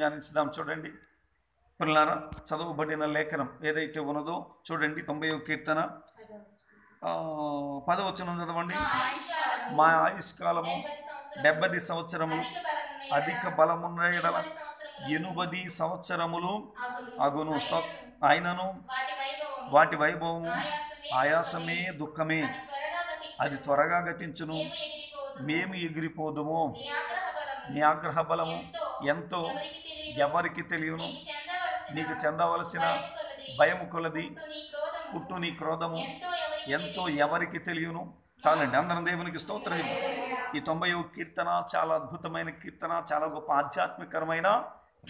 ధ్యానించుదాం. చూడండి పిల్లలారా, చదవబడిన లేఖనం ఏదైతే ఉన్నదో చూడండి. 90వ కీర్తన 10వ వచనం చదవండి. మా ఆయుష్కాలము 70 సంవత్సరములు, అధిక బలమున్న ఎడల 80 సంవత్సరములు అగును. ఆయనను వాటి వైభవము ఆయాసమే దుఃఖమే, అది త్వరగా గతించును, మేము ఎగిరిపోదుము. నీ ఆగ్రహ బలము ఎంతో ఎవరికి తెలియను, నీకు చెందవలసిన భయము కొలది పుట్టు నీ క్రోధము ఎంతో ఎవరికి తెలియను. చాలండి, అందరం దేవునికి స్తోత్రం. ఈ 90వ కీర్తన చాలా అద్భుతమైన కీర్తన, చాలా గొప్ప ఆధ్యాత్మికరమైన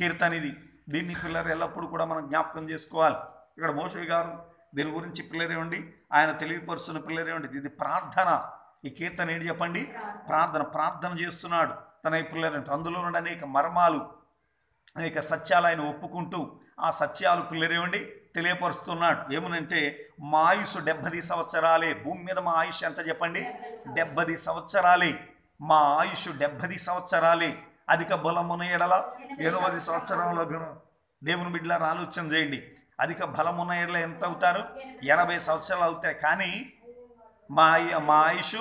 కీర్తన ఇది. దీన్ని పిల్లలు ఎల్లప్పుడూ కూడా మనం జ్ఞాపకం చేసుకోవాలి. ఇక్కడ మోషే గారు దీని గురించి పిల్లరేవండి, ఆయన తెలియపరుస్తున్న పిల్లరేవండి. ఇది ప్రార్థన. ఈ కీర్తన ఏంటి చెప్పండి? ప్రార్థన చేస్తున్నాడు తన పిల్లలంటే. అందులో నుండి అనేక మర్మాలు, అనేక సత్యాలు ఆయన ఒప్పుకుంటూ ఆ సత్యాలు పిల్లరేవండి తెలియపరుస్తున్నాడు. ఏమనంటే మా ఆయుష్ 70 సంవత్సరాలే. భూమి మీద మా ఆయుష్ ఎంత చెప్పండి? 70 సంవత్సరాలే. మా ఆయుష్ 70 సంవత్సరాలే. అధిక బలమున ఎడల 80 సంవత్సరంలో. దేవుని బిడ్డలారా ఆలోచన చేయండి. అధిక బలమున్న ఎడల ఎంత అవుతారు? 80 సంవత్సరాలు అవుతాయి. కానీ మా ఆయుష్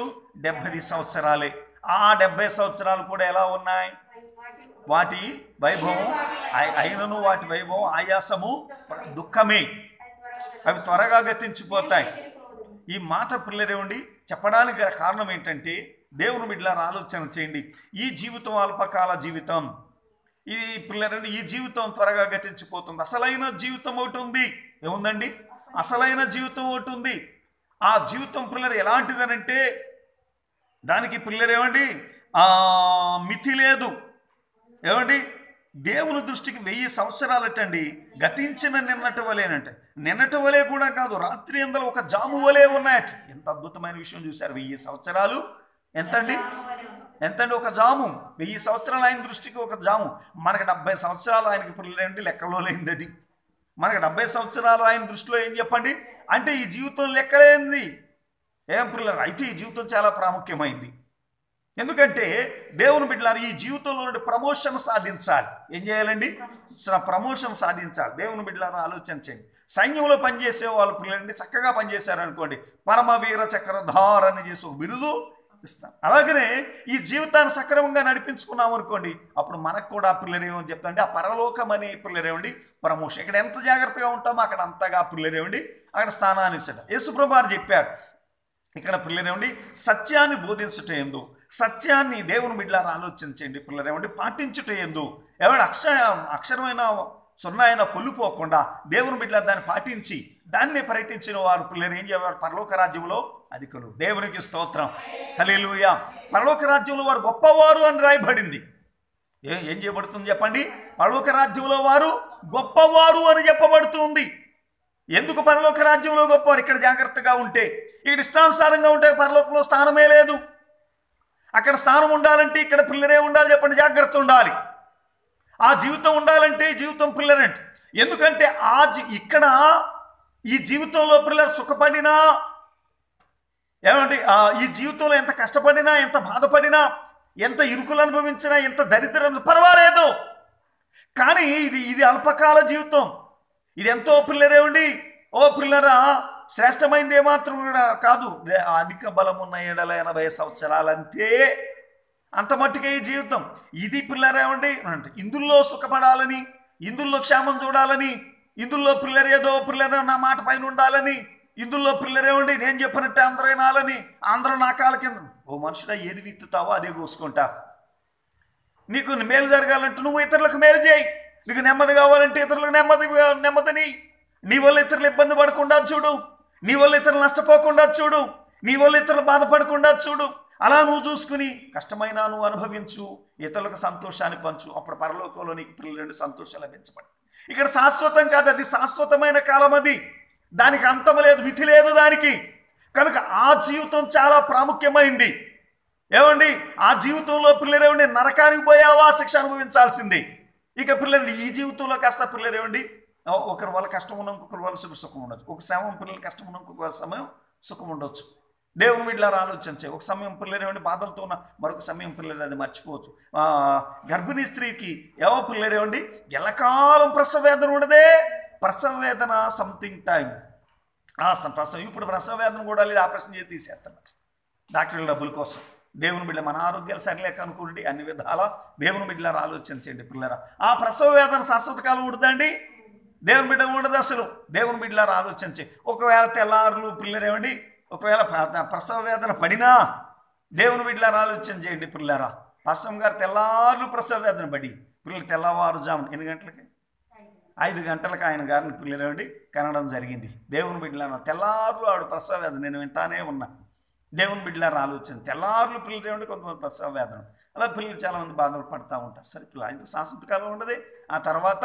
70 సంవత్సరాలే. ఆ 70 సంవత్సరాలు కూడా ఎలా ఉన్నాయి? వాటి వైభవం అయినను వాటి వైభవం ఆయాసము దుఃఖమే, అవి త్వరగా గతించిపోతాయి. ఈ మాట పిల్లరేవండి చెప్పడానికి గల కారణం ఏంటంటే, దేవుని బిడ్డలారా ఆలోచన చేయండి. ఈ జీవితం అల్పకాల జీవితం. ఈ పిల్లరండి, ఈ జీవితం త్వరగా గతించిపోతుంది. అసలైన జీవితం ఒకటి ఉంది. ఏముందండి? అసలైన జీవితం ఒకటి ఉంది. ఆ జీవితం పిల్లలు ఎలాంటిదనంటే, దానికి పిల్లరేమండి మితి లేదు. ఏమండి? దేవుని దృష్టికి 1000 సంవత్సరాలటండి గతించిన నిన్నటి వలేనంటే. నిన్నటి వలే కూడా కాదు, రాత్రి అందరూ ఒక జాము వలే ఉన్నాయట. ఎంత అద్భుతమైన విషయం చూశారు. 1000 సంవత్సరాలు ఎంతండి? ఒక జాము. 1000 సంవత్సరాలు ఆయన దృష్టికి ఒక జాము. మనకి 70 సంవత్సరాలు ఆయనకి పిల్లలేంటి లెక్కలో లేనిది అది. మనకి 70 సంవత్సరాలు ఆయన దృష్టిలో ఏం చెప్పండి అంటే ఈ జీవితం లెక్కలేనిది. ఏం పిల్లలు? అయితే ఈ జీవితం చాలా ప్రాముఖ్యమైంది. ఎందుకంటే దేవుని బిడ్డలారా ఈ జీవితంలో నుండి ప్రమోషన్ సాధించాలి. ఏం చేయాలండి? ప్రమోషన్ సాధించాలి. దేవుని బిడ్డలారా ఆలోచన చేయండి. సైన్యంలో పనిచేసే వాళ్ళు పిల్లలండి చక్కగా పనిచేశారనుకోండి, పరమవీర చక్రధార్ అని చేసి ఒక బిరుదు ఇస్తాం. అలాగనే ఈ జీవితాన్ని సక్రమంగా నడిపించుకున్నాం అనుకోండి, అప్పుడు మనకు కూడా పిల్లరేమని చెప్తాండి, ఆ పరలోకం అనే పిల్లరేమండి ప్రమోషన్. ఇక్కడ ఎంత జాగ్రత్తగా ఉంటామో అక్కడ అంతగా పిల్లరేమండి అక్కడ స్థానాన్ని ఇచ్చాడు. యేసుప్రభువు వారు చెప్పారు. ఇక్కడ పిల్లరేమండి సత్యాన్ని బోధించుట ఎందు, సత్యాన్ని దేవుని బిడ్డలారా ఆలోచించండి పిల్లరేమండి పాటించుట ఎందు. ఎవరు అక్షరమైన సున్నాయిన పొల్లిపోకుండా దేవుని బిడ్డలారా దాన్ని పాటించి దాన్ని పర్యటించిన వారు పిల్లలు ఏం చేయాలి? పరలోక రాజ్యంలో అధికులు. దేవునికి స్తోత్రం, హల్లెలూయా. పరలోక రాజ్యంలో వారు గొప్పవారు అని రాయబడింది. ఏం చేయబడుతుంది చెప్పండి? పరలోక రాజ్యంలో వారు గొప్పవారు అని చెప్పబడుతుంది. ఎందుకు పరలోక రాజ్యంలో గొప్పవారు? ఇక్కడ జాగ్రత్తగా ఉంటే, ఇక్కడ ఇష్టానుసారంగా ఉంటే పరలోకంలో స్థానమే లేదు. అక్కడ స్థానం ఉండాలంటే ఇక్కడ పిల్లరే ఉండాలి. చెప్పండి, జాగ్రత్త ఉండాలి. ఆ జీవితం ఉండాలంటే జీవితం పిల్లరంటే. ఎందుకంటే ఇక్కడ ఈ జీవితంలో పిల్లలు సుఖపడినా, ఏమంటే ఈ జీవితంలో ఎంత కష్టపడినా, ఎంత బాధపడినా, ఎంత ఇరుకులు అనుభవించినా, ఎంత దరిద్రం పర్వాలేదు. కానీ ఇది అల్పకాల జీవితం. ఇది ఎంతో పిల్లరేవండి. ఓ పిల్లరా, శ్రేష్టమైంది ఏమాత్రం కూడా కాదు. అధిక బలమున్న ఎడల 80 సంవత్సరాలంతే. అంత మట్టుకే ఈ జీవితం. ఇది పిల్లరేవండి అంటే ఇందులో సుఖపడాలని, ఇందులో క్షేమం చూడాలని, ఇందులో పిల్లరేదో పిల్లరే నా మాట పైన ఉండాలని, ఇందులో పిల్లరేవండి నేను చెప్పినట్టే అందరూ వినాలని, అందరూ నా కాల కింద. ఓ మనుషుడా, ఏది విత్తుతావో అదే కోసుకుంటా. నీకు మేలు జరగాలంటే నువ్వు ఇతరులకు మేలు చేయి. నీకు నెమ్మది కావాలంటే ఇతరులకు నెమ్మదిని. నీ వల్ల ఇతరులు ఇబ్బంది పడకుండా చూడు, నీ వల్ల ఇతరులు నష్టపోకుండా చూడు, నీ వల్ల ఇతరులు బాధపడకుండా చూడు. అలా నువ్వు చూసుకుని కష్టమైన నువ్వు అనుభవించు, ఇతరులకు సంతోషాన్ని పంచు. అప్పుడు పరలోకంలో నీకు పిల్లలు సంతోషం లభించబడి. ఇక్కడ శాశ్వతం కాదు, అది శాశ్వతమైన కాలం. అది దానికి అంతం లేదు, మితి లేదు దానికి. కనుక ఆ జీవితం చాలా ప్రాముఖ్యమైంది. ఏమండి? ఆ జీవితంలో పిల్లరేవండి నరకానికి పోయావా శిక్ష అనుభవించాల్సిందే. ఇక పిల్లలు ఈ జీవితంలో కాస్త పిల్లరేవండి ఒకరి వల్ల కష్టం ఉన్న ఇంకొకరి వల్ల సుఖం ఉండొచ్చు. ఒక సమయం పిల్లలు కష్టం ఉన్న ఇంకొక సమయం సుఖం ఉండొచ్చు. దేవుని బిడ్డలారా ఆలోచించే ఒక సమయం పిల్లరేమండి బాధలతో ఉన్న మరొక సమయం పిల్లలు అది మర్చిపోవచ్చు. గర్భిణీ స్త్రీకి ఏవో పిల్లరేమండి ఎల్లకాలం ప్రసవ వేదన ఉండదే. ప్రసవ వేదన సంథింగ్ టైం ప్రసవం. ఇప్పుడు ప్రసవ వేదన కూడా లేదు, ఆపరేషన్ చేసి తీసేస్తున్నారు డాక్టర్ల డబ్బుల కోసం. దేవుని బిడ్డ మన ఆరోగ్యాలు సరిలేక అనుకోండి, అన్ని విధాలా దేవుని బిడ్డలారా ఆలోచించండి పిల్లరా. ఆ ప్రసవ వేదన శాశ్వత కాలం ఉండదండి, దేవుని బిడ్డ ఉండదు అసలు. దేవుని బిడ్డలారా ఆలోచించి ఒకవేళ తెల్లారులు పిల్లరేమండి ఒకవేళ ప్రసవ వేదన పడినా దేవుని బిడ్డలారా ఆలోచన చేయండి పిల్లరా. పాస్టర్ గారు తెల్లారులు ప్రసవ వేదన పడి పిల్లలు తెల్లవారుజామున ఎన్ని గంటలకి 5 గంటలకు ఆయన గారిని పిల్లరేమండి కనడం జరిగింది. దేవుని బిడ్డలారా తెల్లారులు ఆవిడ ప్రసవ వేదన నేను వింటానే ఉన్నా. దేవుని బిడ్డలారా ఆలోచన తెల్లారులు పిల్లరేమండి కొంతమంది ప్రసవ వేదన, అలా పిల్లలు చాలామంది బాధలు పడుతూ ఉంటారు. సరే పిల్లలు ఆయనతో శాశ్వత కాలం ఉండదు. ఆ తర్వాత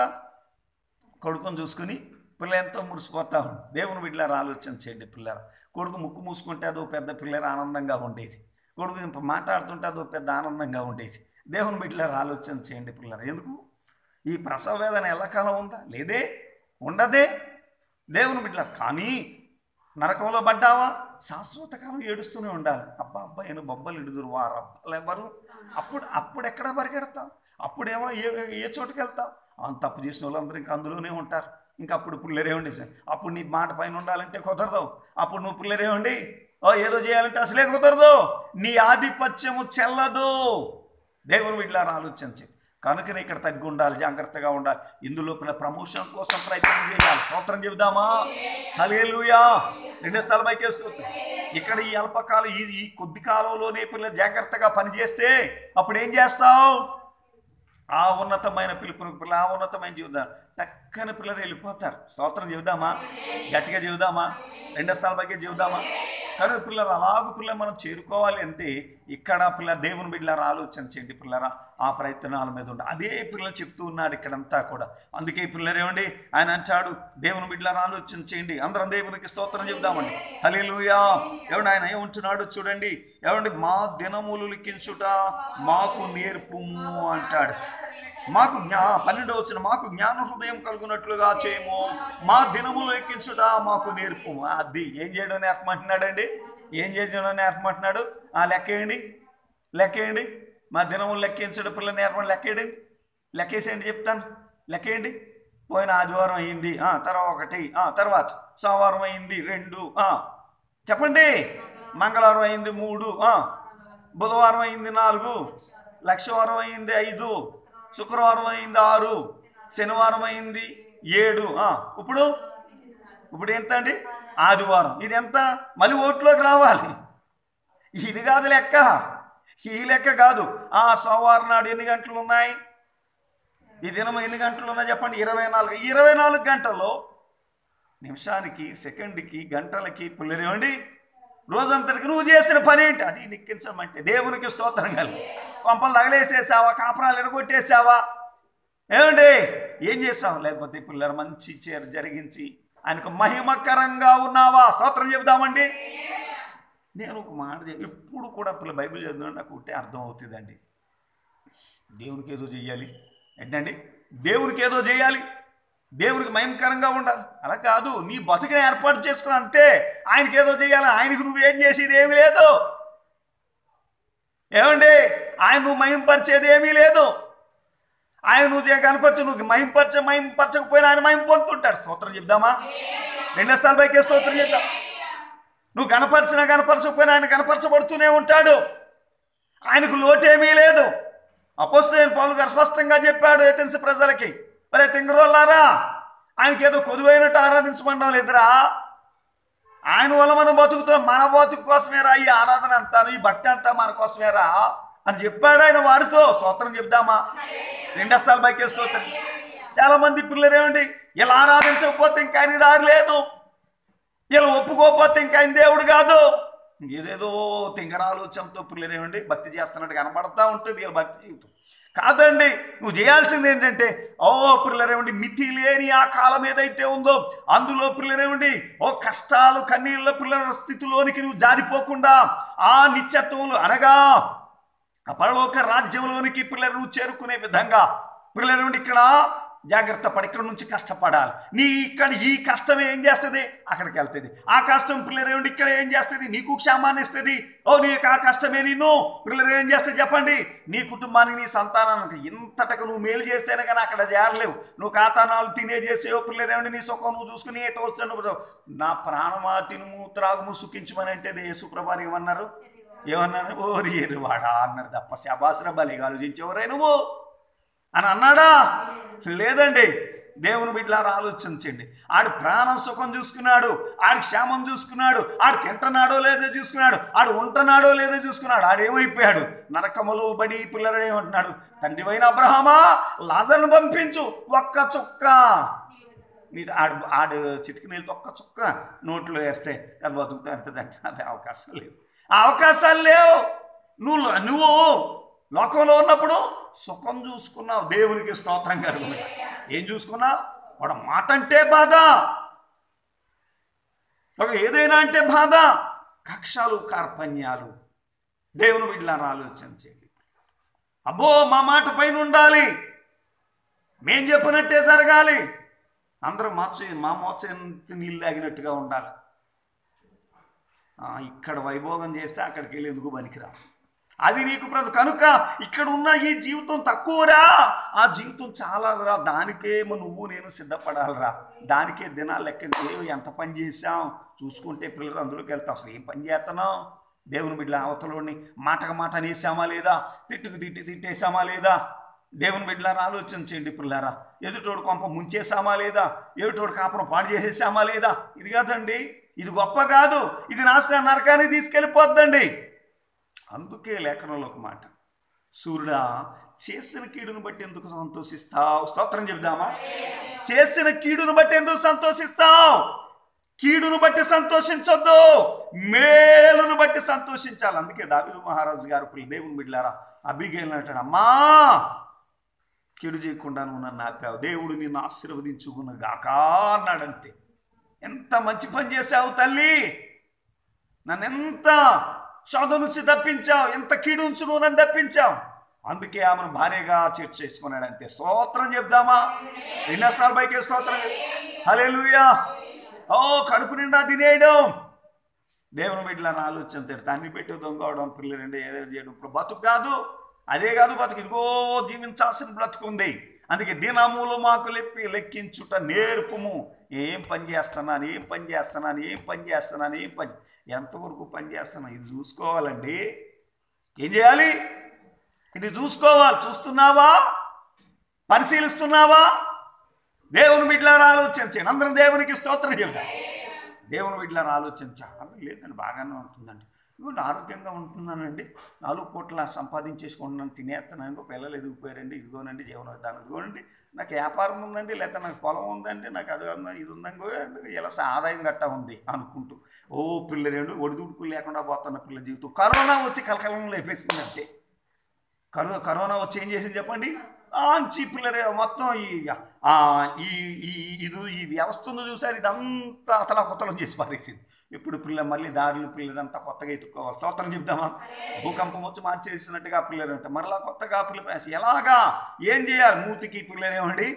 కొడుకుని చూసుకుని పిల్లలు ఎంతో మురిసిపోతా ఉంది. దేవుని బిడ్డలారా ఆలోచన చేయండి పిల్లరా. కొడుకు ముక్కు మూసుకుంటే అదో పెద్ద పిల్లలు ఆనందంగా ఉండేది, కొడుకు మాట్లాడుతుంటే అదో పెద్ద ఆనందంగా ఉండేది. దేవుని బిడ్డలారా ఆలోచన చేయండి పిల్లరా. ఎందుకు ఈ ప్రసవ వేదన ఎల్లకాలం ఉందా? లేదే, ఉండదే. దేవుని బిడ్డలారా కానీ నరకంలో పడ్డావా శాశ్వత కాలం ఏడుస్తూనే ఉండాలి. అబ్బా అబ్బాయిను బొబ్బలు ఇడుదురు వారు అబ్బాలు ఎవరు. అప్పుడు ఎక్కడ పరిగెడతాం? అప్పుడేమో ఏ చోటుకి వెళ్తాం? తప్పు చేసిన వాళ్ళందరూ ఇంకా అందులోనే ఉంటారు. ఇంకా అప్పుడు పిల్లరేమండి అప్పుడు నీ మాట పైన ఉండాలంటే కుదరదు. అప్పుడు నువ్వు పిల్లరేమండి ఏదో చేయాలంటే అసలే కుదరదు, నీ ఆధిపత్యము చెల్లదు. దేవుని బిడ్డలారా ఆలోచించి కనుకనే ఇక్కడ తగ్గి ఉండాలి, జాగ్రత్తగా ఉండాలి. ఇందులో ప్రమోషన్ కోసం ప్రయత్నం చేయాలి. స్తోత్రం చెబుదామా? హల్లెలూయా. 2 స్థలం స్తోత్రం. ఇక్కడ ఈ అల్పకాలం ఈ కొద్ది కాలంలోనే పిల్లలు జాగ్రత్తగా పనిచేస్తే అప్పుడు ఏం చేస్తావు? ఆ ఉన్నతమైన పిలుపునికి ఆ ఉన్నతమైన జీవితం టక్కన పిల్లలు వెళ్ళిపోతారు. స్తోత్రం చెబుదామా? గట్టిగా చెబుదామా? 2 స్థలం చెబుదామా? కానీ పిల్లలు అలాగూ పిల్లలు మనం చేరుకోవాలి అంటే ఇక్కడ పిల్లలు దేవుని బిడ్డలారా ఆలోచన చేయండి పిల్లరా. ఆ ప్రయత్నాల మీద ఉండి అదే పిల్లలు చెప్తూ ఉన్నాడు ఇక్కడంతా కూడా. అందుకే పిల్లలు ఏమండి ఆయన అంటాడు దేవుని బిడ్డలారా ఆలోచన చేయండి. అందరం దేవునికి స్తోత్రం చెబుదామండి. హల్లెలూయా. ఏమండి ఆయన ఏమంటున్నాడు చూడండి. ఏమండి మా దినములు లిఖించుట మాకు నేర్పుము అంటాడు. మాకు 12వ వచనం మాకు జ్ఞాన హృదయం కలుగునట్లుగా చేయము, మా దినములు లెక్కించుట మాకు నేర్పు. అది ఏం చేయడం నేర్పమంటున్నాడండి? ఏం చేయడం నేర్పమంటున్నాడు? లెక్కేయండి. మా దినములు లెక్కించడం పిల్లలు నేర్పండి. లెక్కేసేయండి చెప్తాను. లెక్కేయండి. పోయిన ఆదివారం అయింది, తర్వాత 1, తర్వాత సోమవారం అయింది 2, చెప్పండి. మంగళవారం అయింది 3, బుధవారం అయింది 4, లక్షవారం అయింది 5, శుక్రవారం అయింది 6, శనివారం అయింది 7. ఇప్పుడు ఎంత అండి? ఆదివారం. ఇది ఎంత? మళ్ళీ ఓట్లోకి రావాలి. ఇది కాదు లెక్క, ఈ లెక్క కాదు. సోమవారం నాడు ఎన్ని గంటలు ఉన్నాయి? ఈ దినం ఎన్ని గంటలు ఉన్నాయి చెప్పండి? 24 గంటల్లో నిమిషానికి, సెకండ్కి, గంటలకి పిల్లరేమండి రోజంతటికి నువ్వు చేసిన పని ఏంటి? అది నిక్కించమంటే దేవునికి స్తోత్రం కలిగి. కొంపలు తగలేసేసావా? కాపురాలు ఎడగొట్టేసావా? ఏమండి ఏం చేసావు? లేకపోతే పిల్లలు మంచి చీర జరిగించి ఆయనకు మహిమకరంగా ఉన్నావా? స్తోత్రం చెబుదామండి. నేను ఒక మాట ఎప్పుడు కూడా పిల్లలు బైబిల్ చదివిన నాకు ఒకటే అర్థం అవుతుందండి. దేవునికి ఏదో చెయ్యాలి ఏంటండి? దేవునికి ఏదో చేయాలి, దేవునికి మహిమకరంగా ఉండాలి. అలా కాదు, నీ బతుకుని ఏర్పాటు చేసుకో అంతే. ఆయనకి ఏదో చేయాలి. ఆయనకు నువ్వేం చేసేది ఏమీ లేదు. ఏమండి ఆయన నువ్వు మహింపరిచేది ఏమీ లేదు. ఆయన నువ్వు కనపరచు, నువ్వు మహింపరచకపోయినా ఆయన మహిం పొందుతుంటాడు. స్తోత్రం చెప్దామా? 2 స్థలాలపైకి స్తోత్రం చెప్దాం. నువ్వు కనపరచకపోయినా ఆయన కనపరచబడుతూనే ఉంటాడు. ఆయనకు లోటేమీ లేదు. అపోస్తలుడైన పౌలు గారు స్పష్టంగా చెప్పాడు ఏథెన్సు ప్రజలకి, మరే తింగరోళ్ళారా ఆయనకి ఏదో కొదువైనట్టు ఆరాధించమండం లేదురా. ఆయన వల్ల మనం బతుకుతాం, మన బతుకు కోసమేరా ఈ ఆరాధన అంతా, ఈ భక్తి అంతా మన కోసమేరా అని చెప్పాడు ఆయన వారితో. స్తోత్రం చెప్దామా? 2 స్థలాలపైకి స్తోత్రం. చాలా మంది పిల్లలేమండి ఇలా ఆరాధించకపోతే ఇంకా ఆయన దారి లేదు, ఇలా ఒప్పుకోకపోతే ఇంకా ఆయన దేవుడు కాదు. ఏదేదో తింగరాలోచనతో పిల్లలేమండి భక్తి చేస్తున్నట్టు కనబడతా ఉంటుంది వీళ్ళ భక్తి జీవితం. కాదండి, నువ్వు చేయాల్సింది ఏంటంటే పిల్లలేమండి మితి లేని ఆ కాలం ఏదైతే ఉందో అందులో పిల్లలేమండి కష్టాలు కన్నీళ్ళ పిల్లల స్థితిలోనికి నువ్వు జారిపోకుండా ఆ నిత్యత్వంలో అనగా ఆ పరలోక రాజ్యంలోనికి పిల్లలు నువ్వు చేరుకునే విధంగా పిల్లలేమండి ఇక్కడ జాగ్రత్త పడి ఇక్కడ నుంచి కష్టపడాలి. ఇక్కడ ఈ కష్టం ఏం చేస్తుంది, అక్కడికి వెళ్తుంది. ఆ కష్టం పిల్లరేమిటి ఇక్కడ ఏం చేస్తుంది, నీకు క్షేమాన్ని ఇస్తుంది. నీకు ఆ కష్టమే నిన్ను పిల్లలు ఏం చేస్తుంది చెప్పండి, నీ కుటుంబానికి నీ సంతానానికి ఇంతటకు నువ్వు మేలు చేస్తేనే కానీ అక్కడ చేరలేవు. నువ్వు కాతానాలు తినేసేవో పిల్లరేమిటి నీ సుఖం నువ్వు చూసుకుని ఎటు వచ్చాను. నా ప్రాణమా తినుము త్రాగుము సుఖించమని అంటే యేసుప్రభువు ఏమన్నారు, ఓరి ఎరువాడా అన్నాడు తప్ప శబాసుర బలిగా ఆలోచించేవరే నువ్వు అని అన్నాడా? లేదండి. దేవుని బిడ్డలారా ఆలోచించండి. ఆడు ప్రాణం సుఖం చూసుకున్నాడు, ఆడి క్షేమం చూసుకున్నాడు, ఆడు తింటున్నాడో లేదో చూసుకున్నాడు, ఆడు ఉంటున్నాడో లేదో చూసుకున్నాడు. ఆడేమైపోయాడు, నరకములో బడి పిల్లలు ఏమంటున్నాడు, తండ్రివైన అబ్రహామా లాజరును పంపించు, ఒక్క చుక్క ఆడు చిటికి నీళ్ళతో ఒక్క చుక్క నోట్లో వేస్తే అది బతుకుతా అంటదంటే అది అవకాశం లేవు. ఆ అవకాశాలు లేవు. నువ్వు లోకంలో ఉన్నప్పుడు సుఖం చూసుకున్నావు, దేవునికి స్తోత్రం కలుగును. ఏం చూసుకున్నావు, వాడు మాట అంటే బాధ, ఒక ఏదైనా అంటే బాధ, కక్షాలు కార్పణ్యాలు. దేవుని బిడ్డలారా ఆలోచించేది, అబ్బో మా మాట పైన ఉండాలి, మేం చెప్పినట్టే జరగాలి, అందరూ మా మోచేంత నీళ్ళు తాగినట్టుగా ఉండాలి. ఇక్కడ వైభోగం చేస్తే అక్కడికి వెళ్ళి ఎందుకు పనికిరా, అది నీకు కనుక ఇక్కడ ఉన్న ఈ జీవితం తక్కువరా, ఆ జీవితం చాలా రా, దానికేమో నువ్వు నేను సిద్ధపడాలిరా. దానికే దినాలు లెక్క ఎంత పని చేసాం చూసుకుంటే పిల్లలు అందులోకి వెళ్తాం. అసలు ఏం పని చేస్తున్నాం, దేవుని బిడ్డల అవతలోని మాటకు మాట అనేసామా లేదా, తిట్టుకు తిట్టేసామా లేదా. దేవుని బిడ్డలారా ఆలోచించండి పిల్లలారా, ఎదుటోడు కొంప ముంచేసామా లేదా, ఎదుటోడు కాపురం పాడు చేసేసామా లేదా. ఇది కాదండి, ఇది గొప్ప కాదు, ఇది నాశన నరకాన్ని తీసుకెళ్ళిపోద్దండి. అందుకే లేఖనంలో ఒక మాట, సూర్యుడా చేసిన కీడును బట్టి ఎందుకు సంతోషిస్తావు, స్తోత్రం చెబుదామా. చేసిన కీడును బట్టి ఎందుకు సంతోషిస్తావు, కీడును బట్టి సంతోషించొద్దు, మేలును బట్టి సంతోషించాలి. అందుకే దావీదు మహారాజు గారు దేవుని బిడ్డలారా అబీగైల్ అంటాడు, అమ్మా కీడు చేయకుండా నువ్వు నన్ను ఆపావు, దేవుడు నిన్ను ఆశీర్వదించుకున్న గాక అన్నాడంతే. ఎంత మంచి పని చేశావు తల్లి, నన్నెంత శోధ నుంచి తప్పించావు, ఎంత కీడు నుంచి నువ్వు నన్ను తప్పించావు. అందుకే ఆమెను భార్యగా చేసుకున్నాడు అంతే. స్తోత్రం చెప్దామా, ఎన్నోసార్లు పైకి స్తోత్రం, హల్లెలూయా. కడుపు నిండా తినేయడం, దేవుని బిడ్డలను ఆలోచన దాన్ని పెట్టి దొంగవడం, పిల్లలండి ఏదో చేయడం ఇప్పుడు బతుకు కాదు. అదే కాదు బతుకు, ఇదిగో జీవించాల్సిన బ్రతుకుంది. అందుకే దినములు మాకు లెక్కించుట నేర్పుము. ఏం పని చేస్తున్నాను, ఏం పని చేస్తున్నాను, ఏం పని చేస్తున్నాను, ఏం పని ఎంతవరకు పని చేస్తున్నాను, ఇది చూసుకోవాలండి. ఏం చేయాలి, ఇది చూసుకోవాలి. చూస్తున్నావా, పరిశీలిస్తున్నావా. దేవుని బిడ్డలారా ఆలోచించండి. అందరం దేవునికి స్తోత్రం చెబుతాం. దేవుని బిడ్డలారా ఆలోచించాలి. లేదండి బాగానే ఉంటుందండి, ఇదిగోండి ఆరోగ్యంగా ఉంటున్నానండి, 4 కోట్ల సంపాదించేసుకుంటున్నాను, తినేస్తున్నాను, పిల్లలు ఎదిగిపోయారండి, ఇదిగోనండి జీవన విధానం, ఇదిగోనండి నాకు వ్యాపారం ఉందండి, లేకపోతే నాకు పొలం ఉందండి, నాకు అది ఉందండి, ఇది ఉందండి, ఇలా ఆదాయం గట్టా ఉంది అనుకుంటూ పిల్లలేండు ఒడిదుడుకులు లేకుండా పోతున్న పిల్లల జీవితం కరోనా వచ్చి కలకలం లేపేసింది అంతే. కరోనా వచ్చి ఏం చేసింది చెప్పండి, మంచి పిల్లలు మొత్తం ఈ వ్యవస్థను చూసారు, ఇదంతా అతలాకుతలం చేసి పారేసింది. ఇప్పుడు మళ్ళీ దారులు పిల్లలంతా కొత్తగా ఎత్తుక్కోవాలి. స్తోత్రం చెప్దామా. భూకంపం వచ్చి మార్చేసినట్టుగా పిల్లలు అంటే మరలా కొత్తగా పిల్లలు ఎలాగా ఏం చేయాలి, మూతికి పిల్లలేమండి,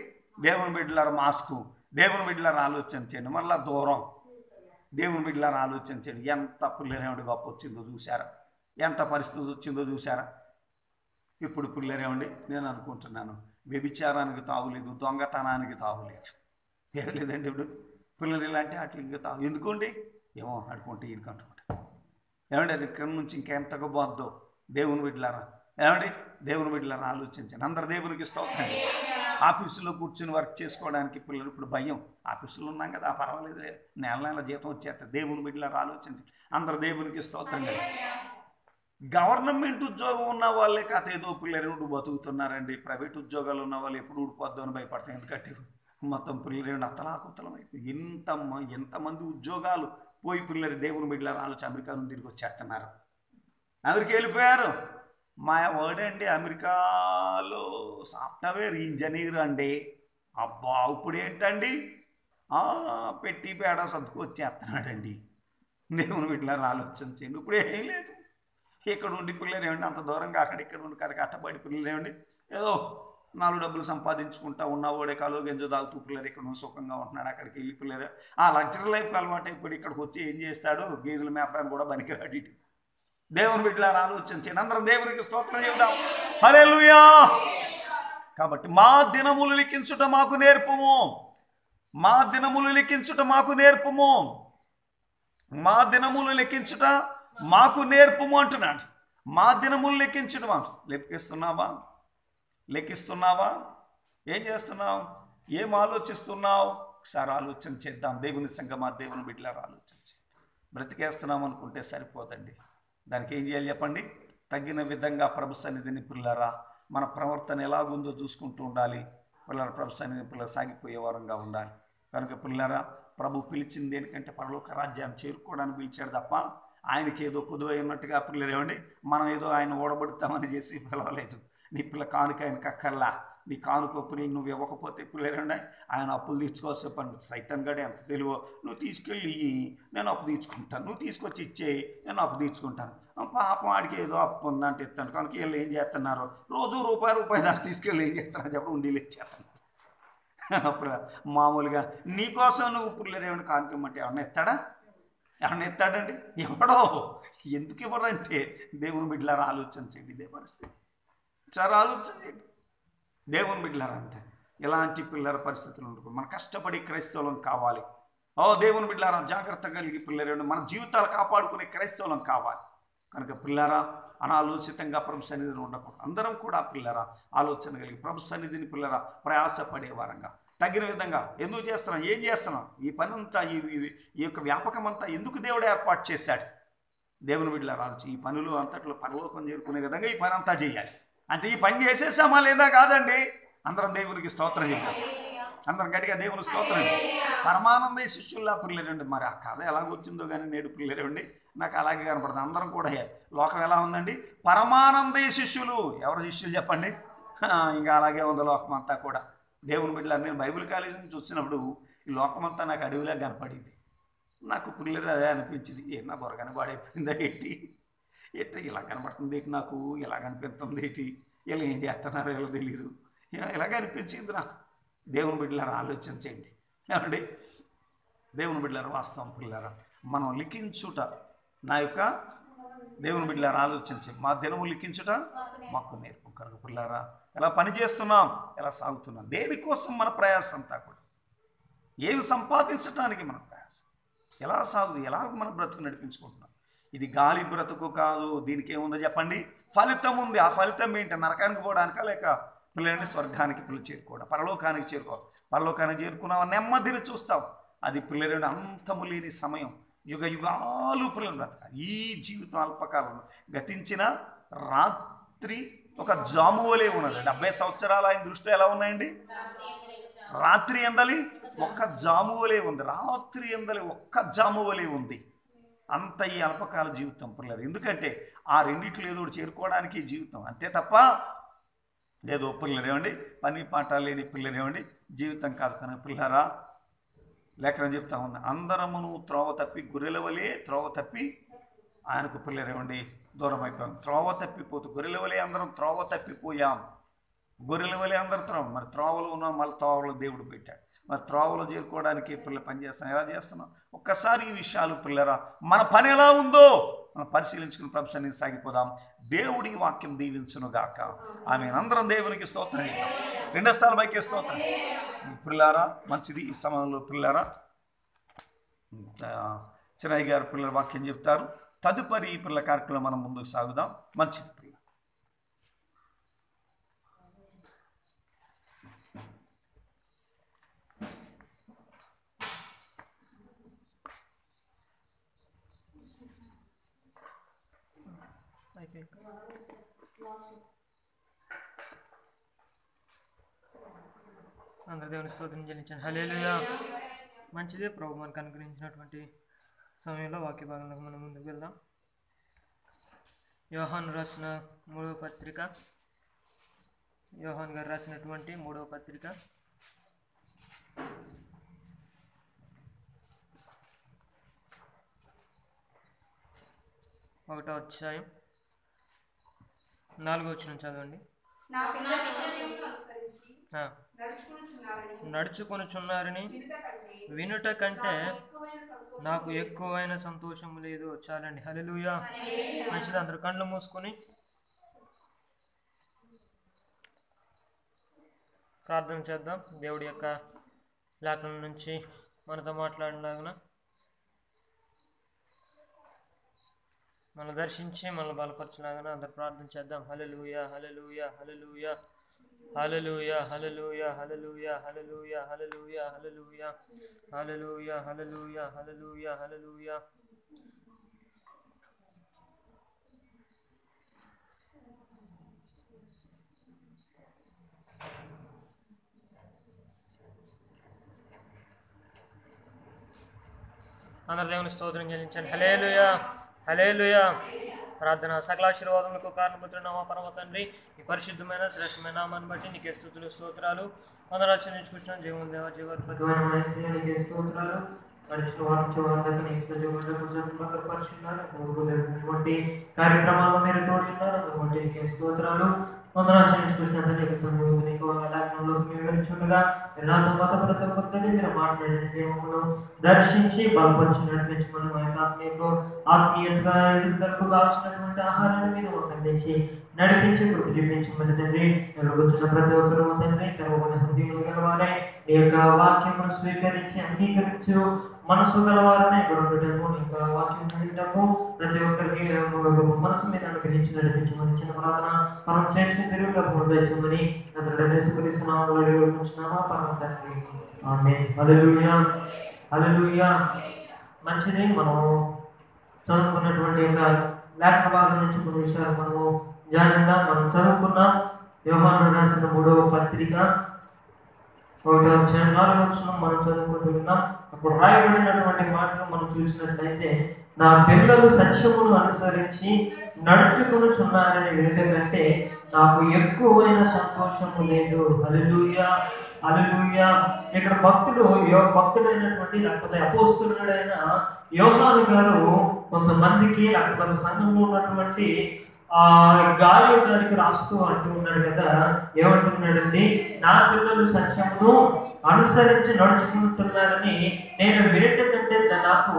దేవుని బిడ్డలారా మాస్కు, దేవుని బిడ్డలారా ఆలోచించండి. మరలా దూరం, దేవుని బిడ్డలారా ఆలోచించండి. ఎంత పిల్లలేమండి గొప్ప వచ్చిందో చూసారా, ఎంత పరిస్థితి వచ్చిందో చూసారా. ఇప్పుడు పిల్లలేమండి నేను అనుకుంటున్నాను, వ్యభిచారానికి తావులేదు, దొంగతనానికి తావులేదు, ఏం లేదండి. ఇప్పుడు పిల్లలు ఇలాంటి వాటికి ఇంకా తావు ఎందుకోండి, ఏమో అడుకుంటే ఈయనకంటుంటా ఏమండి, అది ఇక్కడ నుంచి ఇంకెంతగా పోద్దో. దేవుని బిడ్డలారా ఏమండి, దేవుని బిడ్డలారా ఆలోచించండి. అందరు దేవునికి స్తోత్రం. ఆఫీసులో కూర్చొని వర్క్ చేసుకోవడానికి పిల్లలు ఇప్పుడు భయం, ఆఫీసులో ఉన్నాం కదా పర్వాలేదు, నెల జీతం వచ్చేస్తుంది. దేవుని బిడ్డలారా ఆలోచించండి. అందరు దేవునికి స్తోత్రం. గవర్నమెంట్ ఉద్యోగం ఉన్న వాళ్ళే కథ ఏదో పిల్లలు బతుకుతున్నారండి. ప్రైవేట్ ఉద్యోగాలు ఉన్న వాళ్ళు ఎప్పుడు ఊడిపోద్దో అని భయపడతాం. ఎందుకంటే మొత్తం పిల్లలు అతలాకుతలం అయిపోయి ఎంతమంది ఉద్యోగాలు పోయి పిల్లలు దేవుని బిడ్డలారా ఆలోచన అమెరికా నుండి తిరిగి వచ్చేస్తున్నారు. అమెరికా వెళ్ళిపోయారు. మా వాడండి అమెరికాలో సాఫ్ట్వేర్ ఇంజనీర్ అండి. అబ్బా ఇప్పుడు ఏంటండి పెట్టి పేడ సర్దుకు వచ్చేస్తున్నాడండి. దేవుని బిడ్డలారా ఆలోచించండి. ఇప్పుడు ఏం లేదు, ఇక్కడ ఉండి పిల్లలు ఏమండి అంత దూరంగా అక్కడ ఇక్కడ ఉండి కదా కట్టబడి పిల్లలు ఏమండి ఏదో నాలుగు డబ్బులు సంపాదించుకుంటా ఉన్నవాడే కాలు గంజు తాగుతూ పిల్లలు ఇక్కడ సుఖంగా ఉంటున్నాడు. అక్కడికి వెళ్ళి పిల్లలు ఆ లగ్జరీ లైఫ్ అలవాటు ఇప్పుడు ఇక్కడికి వచ్చి ఏం చేస్తాడు? గేదెలు మేపడానికి కూడా పనికిరాడు. ఇటు దేవుని బిడ్డలారా ఆలోచించండి. అందరం దేవునికి స్తోత్రం చెబుదాం. హల్లెలూయా. కాబట్టి మా దినములు లిఖించుట మాకు నేర్పుము, మా దినములు లిఖించుట మాకు నేర్పుము, మా దినములు లెక్కించుట మాకు నేర్పుము అంటున్నాడు. మా దినములు లెక్కించడం లెక్కిస్తున్నావా? లెక్కిస్తున్నావా? ఏం చేస్తున్నావు? ఏం ఆలోచిస్తున్నావు? ఒకసారి ఆలోచన చేద్దాం. దేవుని సంగమా, దేవుని బిడ్డలారా ఆలోచించి బ్రతికేస్తున్నాం అనుకుంటే సరిపోదండి. దానికి ఏం చేయాలి చెప్పండి? తగిన విధంగా ప్రభు సన్నిధిని పిల్లరా మన ప్రవర్తన ఎలాగుందో చూసుకుంటూ ఉండాలి. పిల్లల ప్రభు సన్నిధిని పిల్లలు సాగిపోయే వారంగా ఉండాలి. కనుక పిల్లరా ప్రభు పిలిచింది దేనికంటే పరలోక రాజ్యాన్ని చేరుకోవడానికి పిలిచాడు తప్ప ఆయనకి ఏదో పొదువు అయినట్టుగా పిల్లలు ఏమండి మనం ఏదో ఆయన ఓడబడుతామని చేసి పిలవలేదు. నీ పిల్ల కానుక ఆయనకు అక్కర్లా. నీ కానుకప్పుని నువ్వు ఇవ్వకపోతే పిల్లలేండి ఆయన అప్పులు తీర్చుకోవాల్సిన పని. సైతాన్ గడే ఎంత తెలివో, నువ్వు తీసుకెళ్ళి నేను అప్పు తీర్చుకుంటాను, నువ్వు తీసుకొచ్చి ఇచ్చేయి నేను అప్పు తీర్చుకుంటాను. పాపం ఆడికి ఏదో అప్పు ఉందంటే ఇస్తాను. కనుక వీళ్ళు ఏం చేస్తున్నారు? రోజు రూపాయి దాచి తీసుకెళ్ళి ఏం చేస్తున్నారు చెప్పడం? ఉండీలు ఇచ్చేస్తాను. అప్పుడు మామూలుగా నీకోసం నువ్వు పిల్లలేమని కానుకమ్మంటే ఎవరన్నా ఎత్తాడా? ఎవరన్నా ఎత్తాడండి? ఎవడో. ఎందుకు ఇవ్వరంటే దేవుని బిడ్డలారా ఆలోచించండి. ఇదే పరిస్థితి. చాలా ఆలోచించండి. దేవుని బిడ్డలారా అంటే ఇలాంటి పిల్లల పరిస్థితులు ఉండకూడదు. మన కష్టపడి క్రైస్తవులం కావాలి. దేవుని బిడ్డలారా జాగ్రత్త కలిగి పిల్లలు మన జీవితాలు కాపాడుకునే క్రైస్తవులం కావాలి. కనుక పిల్లరా అనాలోచితంగా ప్రభు సన్నిధిని ఉండకూడదు. అందరం కూడా పిల్లరా ఆలోచన కలిగి ప్రభు సన్నిధిని పిల్లరా ప్రయాసపడే వారంగా తగిన విధంగా ఎందుకు చేస్తున్నాం? ఏం చేస్తున్నాం? ఈ పని అంతా ఈ యొక్క వ్యాపకం అంతా ఎందుకు దేవుడు ఏర్పాటు చేశాడు? దేవుని బిడ్డలారా ఈ పనులు అంతట్లో పరలోకం చేరుకునే విధంగా ఈ పని అంతా చేయాలి. అంటే ఈ పని చేసేసామా లేదా? కాదండి. అందరం దేవునికి స్తోత్రం చెప్తాం. అందరం గట్టిగా దేవుని స్తోత్రం. పరమానంద శిష్యుల్లా పిల్లలండి. మరి ఆ కథ ఎలా వచ్చిందో కానీ నేడు పిల్లలండి నాకు అలాగే కనపడుతుంది. అందరం కూడా లోకం ఎలా ఉందండి? పరమానంద శిష్యులు. ఎవరు శిష్యులు చెప్పండి? ఇంకా అలాగే ఉంది లోకం అంతా కూడా. దేవుని బిడ్డలు నేను బైబిల్ కాలేజీ నుంచి వచ్చినప్పుడు ఈ లోకమంతా నాకు అడవిలా కనపడింది. నాకు పిల్లలు అదే అనిపించింది. నా బొరగానే పాడైపోయిందా ఏంటి? ఇలా కనపడుతుంది ఏంటి? నాకు ఇలా కనిపిస్తుంది ఏంటి? ఇలా ఏం చేస్తున్నారో ఇలా తెలియదు. ఇలాగ అనిపించింది నాకు. దేవుని బిడ్డలారా ఆలోచించండి. ఏమండి దేవుని బిడ్డలారా వాస్తవం పిల్లరా మనం లిఖించుట నా యొక్క దేవుని బిడ్డలారా ఆలోచించి మా దినము లిఖించుట మాకు నేర్పు. కనుక పిల్లరా ఎలా పని చేస్తున్నాం, ఎలా సాగుతున్నాం, దేనికోసం మన ప్రయాసం అంతా కూడా ఏమి సంపాదించడానికి మన ప్రయాసం ఎలా సాగుతుంది, ఎలా మన బ్రతుకు నడిపించుకుంటున్నాం. ఇది గాలి బ్రతుకు కాదు. దీనికి ఏముందో చెప్పండి? ఫలితం ఉంది. ఆ ఫలితం ఏంటి? నరకానికి పోవడానికా లేక పిల్లలని స్వర్గానికి పిల్లలు చేరుకోవడం, పరలోకానికి చేరుకోవాలి. పరలోకానికి చేరుకున్నావా నెమ్మదిని చూస్తావు. అది పిల్లలని అంతము లేని సమయం, యుగ యుగాలు పిల్లలు బ్రతకాలి. ఈ జీవితం అల్పకాలంలో గతించిన రాత్రి ఒక జామువలే ఉన్నది. 70 సంవత్సరాలు ఆయన దృష్టిలో ఎలా ఉన్నాయండి? రాత్రి ఎందలి ఒక్క జామువలే ఉంది. రాత్రి ఎందలి ఒక్క జామువలే ఉంది. అంత ఈ అల్పకాల జీవితం పిల్లలు. ఎందుకంటే ఆ రెండిట్లు ఏదో చేరుకోవడానికి జీవితం అంతే తప్ప ఏదో పిల్లలేమండి పని పాట లేని పిల్లలేమండి జీవితం కాదు. కనుక పిల్లరా లేఖనం చెప్తా ఉన్నా అందరమును త్రోవ తప్పి గొర్రెల వలె త్రోవ తప్పి ఆయనకు పిల్లలేమండి దూరం అయిపోయాం. త్రోవ తప్పిపోతూ గొర్రెల వలె అందరం త్రోవ తప్పిపోయాం. గొర్రెల వలె అందరు త్రోవ. మరి త్రోవలో ఉన్నాం, మళ్ళీ త్రోవలో దేవుడు పెట్టాడు. మరి త్రోవలో చేరుకోవడానికి పిల్లలు పని చేస్తున్నాం. ఎలా చేస్తున్నాం? ఒక్కసారి ఈ విషయాలు పిల్లరా మన పని ఎలా ఉందో మనం పరిశీలించుకుని ప్రభు సన్నిధిని సాగిపోదాం. దేవుడి వాక్యం దీవించునుగాక. ఆమె అందరం దేవునికి స్తోత్రం. రెండో స్థానం పైకి స్తోత్రం. పిల్లారా మంచిది. ఈ సమయంలో పిల్లారా చిన్నయ్య గారు పిల్లల వాక్యం చెప్తారు. తదుపరి పిల్లల కార్యక్రమం మనం ముందుకు సాగుదాం. మంచిది పిల్ల. అందరూ దేవుని స్తోత్రం చెల్లించండి. హల్లెలూయా. మంచిదే. ప్రభు మనకు అనుగ్రహించినటువంటి సమయంలో వాక్య భాగంలో మనం ముందుకు వెళ్దాం. యోహాను రాసిన 3వ పత్రిక, యోహాన్ గారు రాసినటువంటి 3వ పత్రిక 1వ అధ్యాయం 4వ వచనం చదవండి. నడుచుకొనుచున్నారని వినుట కంటే నాకు ఎక్కువైన సంతోషం లేదు. చాలండి. హల్లెలూయా. మంచిది. అందరూ కళ్ళు మూసుకొని ప్రార్థన చేద్దాం. దేవుడి యొక్క లేఖనం నుంచి మనతో మాట్లాడినలాగున మనం దర్శించి మనల్ని బలపరచలాగా అందరు ప్రార్థన చేద్దాం. హల్లెలూయా, హల్లెలూయా, హల్లెలూయా, హల్లెలూయా, హల్లెలూయా, హల్లెలూయా, హల్లెలూయా, హల్లెలూయా, హల్లెలూయా, హల్లెలూయా, హల్లెలూయా, హల్లెలూయా, హల్లెలూయా. అందరు దేవుని స్తోత్రం చెల్లించండి. హల్లెలూయా, హల్లెలూయా. ప్రార్థన. సకల ఆశీర్వాదములకు కారణపుత్రుడైన పరమ తండ్రి, ఈ పరిశుద్ధమైన శ్రేష్టమైన నామాన్ని బట్టి నీకే స్తుతులు స్తోత్రాలు. అందరూ ఆచరించుకుంటున్న జీవం దేవ జీవాధిపతి నీకే స్తోత్రాలు. కార్యక్రమాల్లో మీరు తోడున్నారు, అందుకంటే నీకే స్తోత్రాలు. అందరూ ఆచరించుకుంటున్న ప్రతి ఒక్కరిని మీరు మాట్లాడిన జీవమును దర్శించి బలపరిచినటువంటి మనం ఆత్మీయంగా ఎదుగుదలకు కావాల్సినటువంటి ఆహారాన్ని మీరు అందించి నడిపించి చూపించమని తండ్రి. వచ్చిన ప్రతి ఒక్కరు తండ్రి తెరవని హృదయం గలవారే ఈ యొక్క వాక్యమును స్వీకరించి అంగీకరించు మనసు గలవారనే ఇక్కడ ఉండటము, ఇంకా వాక్యం వినటము ప్రతి ఒక్కరికి మనసు మీద అనుగ్రహించి నడిపించమని చిన్న ప్రార్థన మనం చేర్చుకుని తిరుగులో పొందమని పరమ తండ్రి. ఆమేన్. హల్లెలూయా, హల్లెలూయా. మంచిది. మనము చదువుకున్నటువంటి యొక్క లేఖన భాగం నుంచి కొన్ని విషయాలు మనము జాగ్రత్తగా మనం చదువుకున్నాం. యోహాను రాసిన 3వ పత్రిక 1వ అధ్యాయం 4వ వచనం మనం చదువుకుంటున్నాం. అప్పుడు రాయబడినటువంటి మాటలు మనం చూసినట్లయితే, నా పిల్లలు సత్యమును అనుసరించి నడుచుకొనుచున్నారని వినట కంటే నాకు ఎక్కువైన సంతోషము లేదు. హల్లెలూయా, హల్లెలూయా. ఇక్కడ భక్తుడైనటువంటి లేకపోతే అపోస్తలుడైన యోహాను గారు కొంతమందికి లేకపోతే సంఘంలో ఉన్నటువంటి గాయు గారికి రాస్తూ అంటూ ఉన్నాడు కదా. ఏమంటున్నాడండి? నా పిల్లలు సత్యమును అనుసరించి నడుచుకుంటున్నారని నేను వినటం కంటే నాకు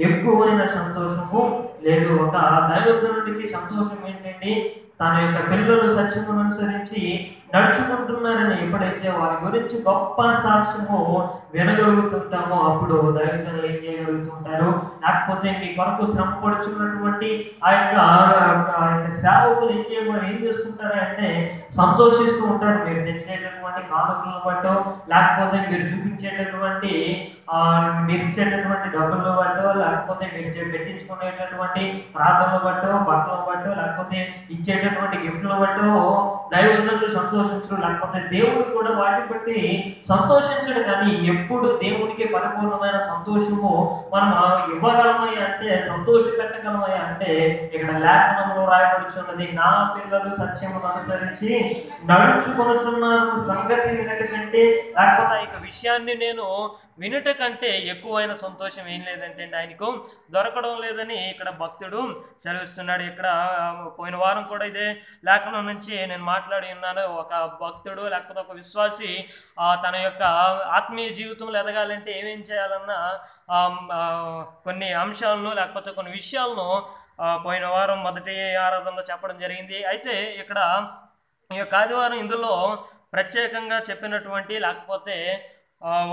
ఎక్కువైన సంతోషము లేదు. ఒక దైవజనుడికి సంతోషం ఏంటండి? తన యొక్క పిల్లలు సత్యమును అనుసరించి నడుచుకుంటున్నారని ఎప్పుడైతే వారి గురించి గొప్ప సాక్ష్యము వినగలుగుతుంటామో అప్పుడు దైవజనులు ఏం చేయగలుగుతుంటారు? లేకపోతే మీ కొరకు శ్రమ పడుచున్నటువంటి ఆ యొక్క సేవకులు ఏం చేస్తుంటారు అంటే సంతోషిస్తూ ఉంటారు. మీరు తెచ్చేటటువంటి కానుకలను బట్టో, లేకపోతే మీరు చూపించేటటువంటి మీరు ఇచ్చేటటువంటి డబ్బులను బట్టో, లేకపోతే మీరు పెట్టించుకునేటటువంటి ప్రార్థనలు బట్టో, బట్టలు బట్టో, లేకపోతే ఇచ్చేటటువంటి గిఫ్ట్లను బట్టో దైవజనులు సంతోషించడం, లేకపోతే దేవుడు కూడా వాటిని బట్టి సంతోషించడు. కానీ ఎప్పుడు దేవునికి పరిపూర్ణమైన సంతోషము మనం ఇవ్వగలమయ్యా అంటే, సంతోష పెట్టగలమయ్యా అంటే ఇక్కడ లేఖనంలో రాయబడుచున్నది, నా పిల్లలు సత్యమును అనుసరించి నడుచుకొనుచున్నారు సంగతి వినట కంటే, లేకపోతే ఈ విషయాన్ని నేను వినుట కంటే ఎక్కువైన సంతోషం ఏం లేదంటే ఆయనకు దొరకడం లేదని ఇక్కడ భక్తుడు సెలవిస్తున్నాడు. ఇక్కడ పోయిన వారం కూడా ఇదే లేఖనం నుంచి నేను మాట్లాడి ఉన్నాను. ఒక భక్తుడు లేకపోతే ఒక విశ్వాసి తన యొక్క ఆత్మీయ జీవితంలో ఎదగాలంటే ఏమేం చేయాలన్నా కొన్ని అంశాలను లేకపోతే కొన్ని విషయాలను పోయిన వారం మొదటి ఆరాధనలో చెప్పడం జరిగింది. అయితే ఇక్కడ ఈ యొక్క ఆదివారం ఇందులో ప్రత్యేకంగా చెప్పినటువంటి లేకపోతే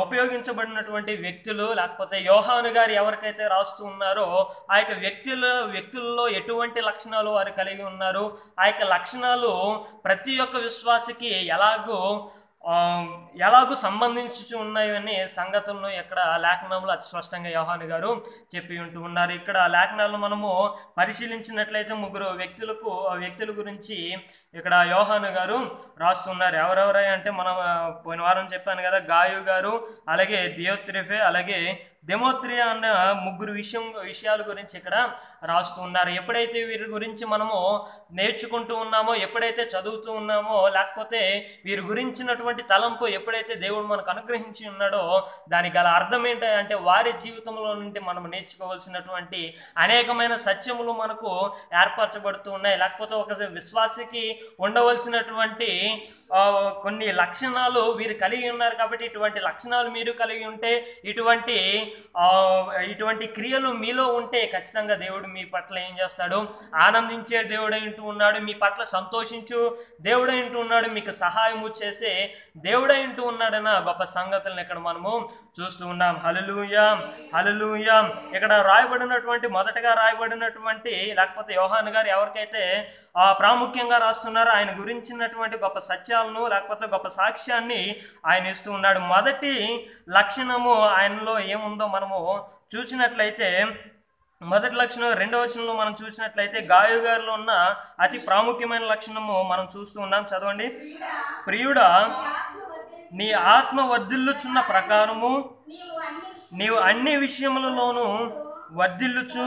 ఉపయోగించబడినటువంటి వ్యక్తులు లేకపోతే యోహాను గారు ఎవరికైతే రాస్తూ ఉన్నారో ఆ యొక్క వ్యక్తుల్లో ఎటువంటి లక్షణాలు వారు కలిగి ఉన్నారు, ఆ యొక్క లక్షణాలు ప్రతి ఒక్క విశ్వాసికి ఎలాగూ సంబంధించి ఉన్నాయని సంగతులను ఇక్కడ లేఖనంలో అతి స్పష్టంగా యోహాను గారు చెప్పి ఉంటూ ఉన్నారు. ఇక్కడ లేఖనాలను మనము పరిశీలించినట్లయితే ముగ్గురు వ్యక్తుల గురించి ఇక్కడ యోహాను గారు రాస్తున్నారు. ఎవరెవరై అంటే మనం పోయిన వారం చెప్పాను కదా, గాయు గారు, అలాగే దియోత్రిఫే, అలాగే డెమోత్రియా అన్న ముగ్గురు విషయాల గురించి ఇక్కడ రాస్తూ ఉన్నారు. ఎప్పుడైతే వీరి గురించి మనము నేర్చుకుంటూ ఉన్నామో, ఎప్పుడైతే చదువుతూ ఉన్నామో, లేకపోతే వీరి గురించినటువంటి అనేటువంటి తలంపు ఎప్పుడైతే దేవుడు మనకు అనుగ్రహించి ఉన్నాడో దానికి గల అర్థం ఏంటంటే వారి జీవితంలో నుండి మనం నేర్చుకోవాల్సినటువంటి అనేకమైన సత్యములు మనకు ఏర్పరచబడుతూ ఉన్నాయి. లేకపోతే ఒక విశ్వాసికి ఉండవలసినటువంటి కొన్ని లక్షణాలు వీరు కలిగి ఉన్నారు కాబట్టి ఇటువంటి లక్షణాలు మీరు కలిగి ఉంటే ఇటువంటి క్రియలు మీలో ఉంటే ఖచ్చితంగా దేవుడు మీ పట్ల ఏం చేస్తాడు? ఆనందించే దేవుడు అంటూ ఉన్నాడు, మీ పట్ల సంతోషించు దేవుడు అంటూ ఉన్నాడు, మీకు సహాయము చేసే దేవుడు అంటూ ఉన్నాడన్న గొప్ప సంగతులను ఇక్కడ మనము చూస్తూ ఉన్నాం. హల్లెలూయా, హల్లెలూయా. ఇక్కడ మొదటగా రాయబడినటువంటి లేకపోతే యోహాను గారు ఎవరికైతే ప్రాముఖ్యంగా రాస్తున్నారో ఆయన గురించినటువంటి గొప్ప సత్యాలను లేకపోతే గొప్ప సాక్ష్యాన్ని ఆయన ఇస్తూ ఉన్నాడు. మొదటి లక్షణము ఆయనలో ఏముందో మనము చూసినట్లయితే, మొదటి లక్షణం 2వ వచనంలో మనం చూసినట్లయితే గాయు గారిలో ఉన్న అతి ప్రాముఖ్యమైన లక్షణము మనం చూస్తూ ఉన్నాం. చదవండి. ప్రియుడా, నీ ఆత్మ వర్ధిల్లుచున్న ప్రకారము నీవు అన్ని విషయములలోనూ వర్ధిల్లుచు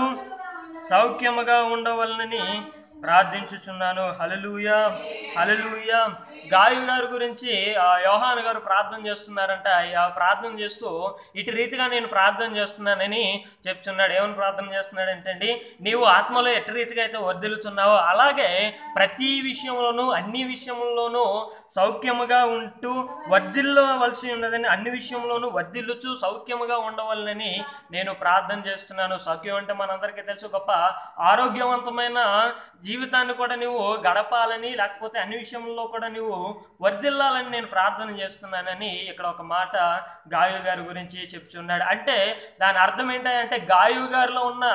సౌఖ్యముగా ఉండవలనని ప్రార్థించుచున్నాను. హల్లెలూయా, హల్లెలూయా. గాయు గారి గురించి యోహాను గారు ప్రార్థన చేస్తున్నారంట. ప్రార్థన చేస్తూ ఇటు రీతిగా నేను ప్రార్థన చేస్తున్నానని చెప్తున్నాడు. ఏమని ప్రార్థన చేస్తున్నాడు అంటే, నీవు ఆత్మలో ఎటు రీతిగా అయితే వర్ధిల్లుతున్నావో అలాగే ప్రతి విషయంలోనూ అన్ని విషయంలోనూ సౌఖ్యముగా ఉంటూ వర్ధిల్లవలసి ఉన్నదని, అన్ని విషయంలోనూ వర్ధిల్లుచు సౌఖ్యముగా ఉండవాలని నేను ప్రార్థన చేస్తున్నాను. సౌఖ్యం అంటే మనందరికీ తెలుసు, గొప్ప ఆరోగ్యవంతమైన జీవితాన్ని కూడా నువ్వు గడపాలని లేకపోతే అన్ని విషయంలో కూడా నువ్వు వర్ధిల్లాలని నేను ప్రార్థన చేస్తున్నానని ఇక్కడ ఒక మాట గాయు గారి గురించి చెప్తున్నాడు. అంటే దాని అర్థం ఏంటంటే గాయు గారిలో ఉన్న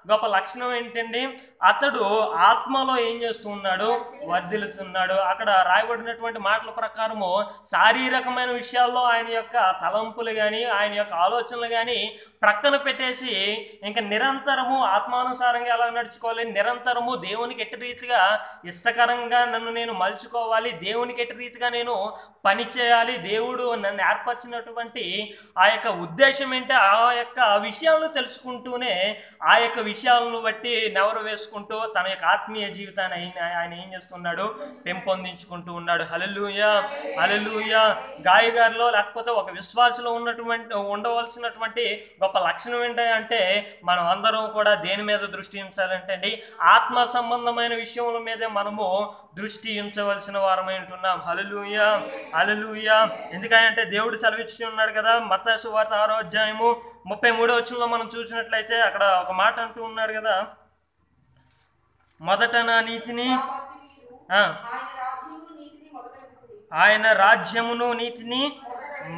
గొప్ప లక్షణం ఏంటండి? అతడు ఆత్మలో ఏం చేస్తూ ఉన్నాడు? వర్ధిల్లుతున్నాడు. అక్కడ రాయబడినటువంటి మాటల ప్రకారము శారీరకమైన విషయాల్లో ఆయన యొక్క తలంపులు కానీ ఆయన యొక్క ఆలోచనలు కానీ ప్రక్కన పెట్టేసి ఇంకా నిరంతరము ఆత్మానుసారంగా ఎలా నడుచుకోవాలి, నిరంతరము దేవునికి ఎట్టి రీతిగా ఇష్టకరంగా నన్ను నేను మలుచుకోవాలి, దేవునికి ఎట్టి రీతిగా నేను పని చేయాలి, దేవుడు నన్ను ఏర్పరిచినటువంటి ఆ యొక్క ఉద్దేశం ఏంటి, ఆ యొక్క విషయాలను తెలుసుకుంటూనే ఆ యొక్క విషయాలను బట్టి నెవరు వేసుకుంటూ తన యొక్క ఆత్మీయ జీవితాన్ని ఆయన ఏం చేస్తున్నాడు? పెంపొందించుకుంటూ ఉన్నాడు. హల్లెలూయా, హల్లెలూయా. గాయు గారిలో లేకపోతే ఒక విశ్వాసలో ఉండవలసినటువంటి గొప్ప లక్షణం ఏంటంటే మనం అందరం కూడా దేని మీద దృష్టి ఉంచాలంటే అండి, ఆత్మ సంబంధమైన విషయముల మీదే మనము దృష్టి ఉంచవలసిన వారమై ఉంటున్నాం. హల్లెలూయా, హల్లెలూయా. ఎందుకంటే దేవుడు సెలవిచ్చి ఉన్నాడు కదా, మత్తయి సువార్త 6వ అధ్యాయము 33వ వచనంలో మనం చూసినట్లయితే అక్కడ ఒక మాట అంటూ ఉన్నాడు కదా, మొదట నా నీతిని ఆయన రాజ్యమును నీతిని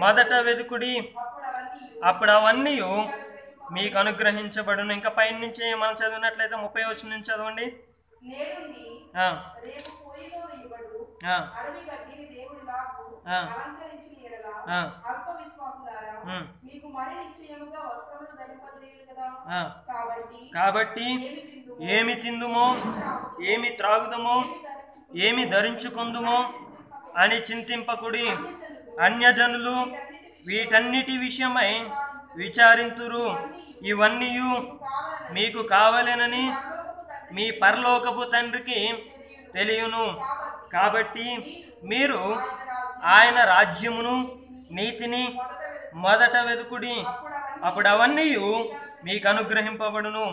మొదట వెదుకుడి, అప్పుడు అవన్నీ మీకు అనుగ్రహించబడును. ఇంకా పైన నుంచి మనం చదివినట్లయితే 30వ వచనం నుంచి చదవండి. కాబట్టి ఏమి తిందుమో, ఏమి త్రాగుదమో, ఏమి ధరించుకుందుమో అని చింతింపకుడి. అన్యజనులు వీటన్నిటి విషయమై విచారింతురు. ఇవన్నీ మీకు కావాలేనని మీ పరలోకపు తండ్రికి తెలియను. కాబట్టి మీరు ఆయన రాజ్యమును నీతిని మొదట వెదుకుడి, అప్పుడు అవన్నీ మీకు అనుగ్రహింపబడును.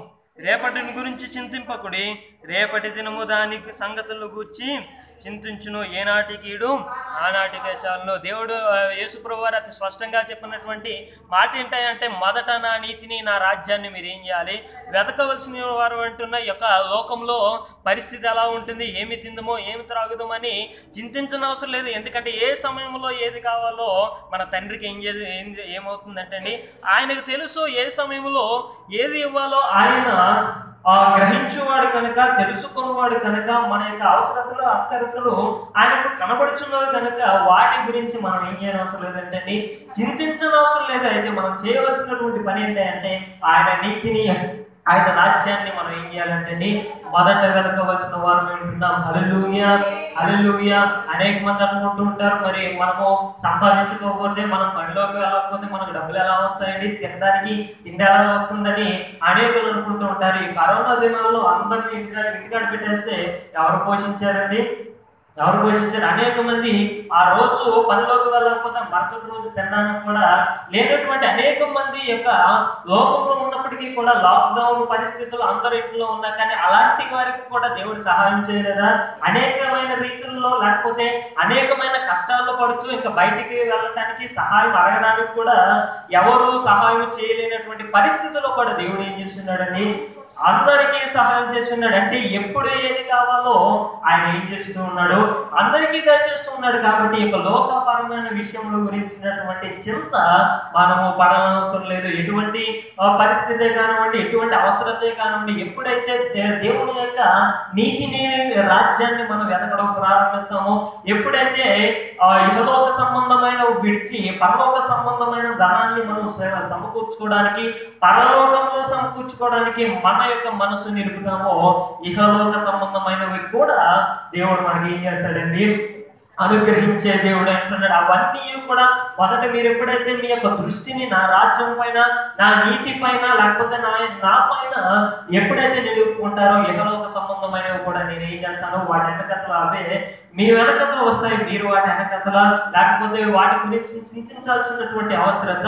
రేపటిని గురించి చింతింపకుడి, రేపటి దినము దానికి సంగతులు గూర్చి చింతించును. ఏనాటికి ఈడు ఆనాటికే చాలును. దేవుడు యేసుప్రభువు వారు అతి స్పష్టంగా చెప్పినటువంటి మాట ఏంటంటే, మొదట నా నీతిని నా రాజ్యాన్ని మీరు ఏం చేయాలి? వెతకవలసిన వారు అంటున్న యొక్క లోకంలో పరిస్థితి ఎలా ఉంటుంది, ఏమి తిందమో ఏమి త్రాగుదామని చింతించిన అవసరం లేదు. ఎందుకంటే ఏ సమయంలో ఏది కావాలో మన తండ్రికి ఏమవుతుందంటే అండి, ఆయనకు తెలుసు ఏ సమయంలో ఏది ఇవ్వాలో ఆయన గ్రహించేవాడు కనుక, తెలుసుకున్నవాడు కనుక, మన యొక్క అవసరతలు అక్కరతలు ఆయనకు కనబడుచున్నవి కనుక వాటి గురించి మనం ఏం చేయని అవసరం లేదంటే, చింతించిన అవసరం లేదు. అయితే మనం చేయవలసినటువంటి పని ఏంటంటే ఆయన నీతిని ఆయన రాజ్యాన్ని మనం ఏం చేయాలంటే మొదట వెతకవలసిన వారు వింటున్నాం. హల్లెలూయా, హల్లెలూయా. అనేక మంది అనుకుంటూ ఉంటారు, మరి మనము సంపాదించుకోకపోతే, మనం పనిలోకి వెళ్ళకపోతే మనకు డబ్బులు ఎలా వస్తాయండి, తినడానికి తిండి ఎలా వస్తుందని అనేకులు అనుకుంటూ ఉంటారు. ఈ కరోనా దినాల్లో అందరినీ ఇంటికాడ పెట్టేస్తే ఎవరు పోషించారండి? ఎవరు పోషించారు? అనేక మంది ఆ రోజు పనిలోకి వెళ్ళకపోతే మరుసటి రోజు తినడానికి కూడా లేనటువంటి అనేక మంది యొక్క లోకంలో ఉన్నప్పటికీ కూడా లాక్డౌన్ పరిస్థితులు అందరి ఇంట్లో ఉన్నా కానీ అలాంటి వారికి కూడా దేవుడు సహాయం చేయలేదా? అనేకమైన రీతుల్లో లేకపోతే అనేకమైన కష్టాల్లో పడుతూ ఇంకా బయటికి వెళ్ళటానికి సహాయం అడగడానికి కూడా ఎవరు సహాయం చేయలేనటువంటి పరిస్థితుల్లో కూడా దేవుడు ఏం చేస్తున్నాడండి? అందరికీ సహాయం చేస్తున్నాడు. అంటే ఎప్పుడు ఏది కావాలో ఆయన ఏం చేస్తూ ఉన్నాడు? అందరికీ దయచేస్తూ ఉన్నాడు. కాబట్టి ఈ లోకపరమైన విషయంలో గురించినటువంటి చింత మనము పడనవసరం లేదు. ఎటువంటి పరిస్థితే కానివ్వండి, ఎటువంటి అవసరతే కానివ్వండి, ఎప్పుడైతే దేవుని యొక్క నీతిని రాజ్యాన్ని మనం వెతకడం ప్రారంభిస్తామో, ఎప్పుడైతే ఇహలోక సంబంధమైన విడిచి పరలోక సంబంధమైన ధనాన్ని మనం సమకూర్చుకోవడానికి, పరలోకంలో సమకూర్చుకోవడానికి మన యొక్క మనసు నిలుపుతామో, ఇహలోక సంబంధమైనవి కూడా దేవుడు మనకి ఏం చేస్తాడండి? అనుగ్రహించే దేవుడు అంటున్నాడు. అవన్నీ కూడా మొదట మీరు ఎప్పుడైతే మీ యొక్క దృష్టిని నా రాజ్యం పైన, నా నీతి పైన, లేకపోతే నా పైన ఎప్పుడైతే నిలుపుకుంటారో, ఇహలోక సంబంధమైనవి కూడా నేను ఏం చేస్తాను? వాటి వెనకతలు అవే మీ వెనకతలు వస్తాయి. మీరు వాటి వెనకతల లేకపోతే వాటి గురించి చింతించాల్సినటువంటి అవసరత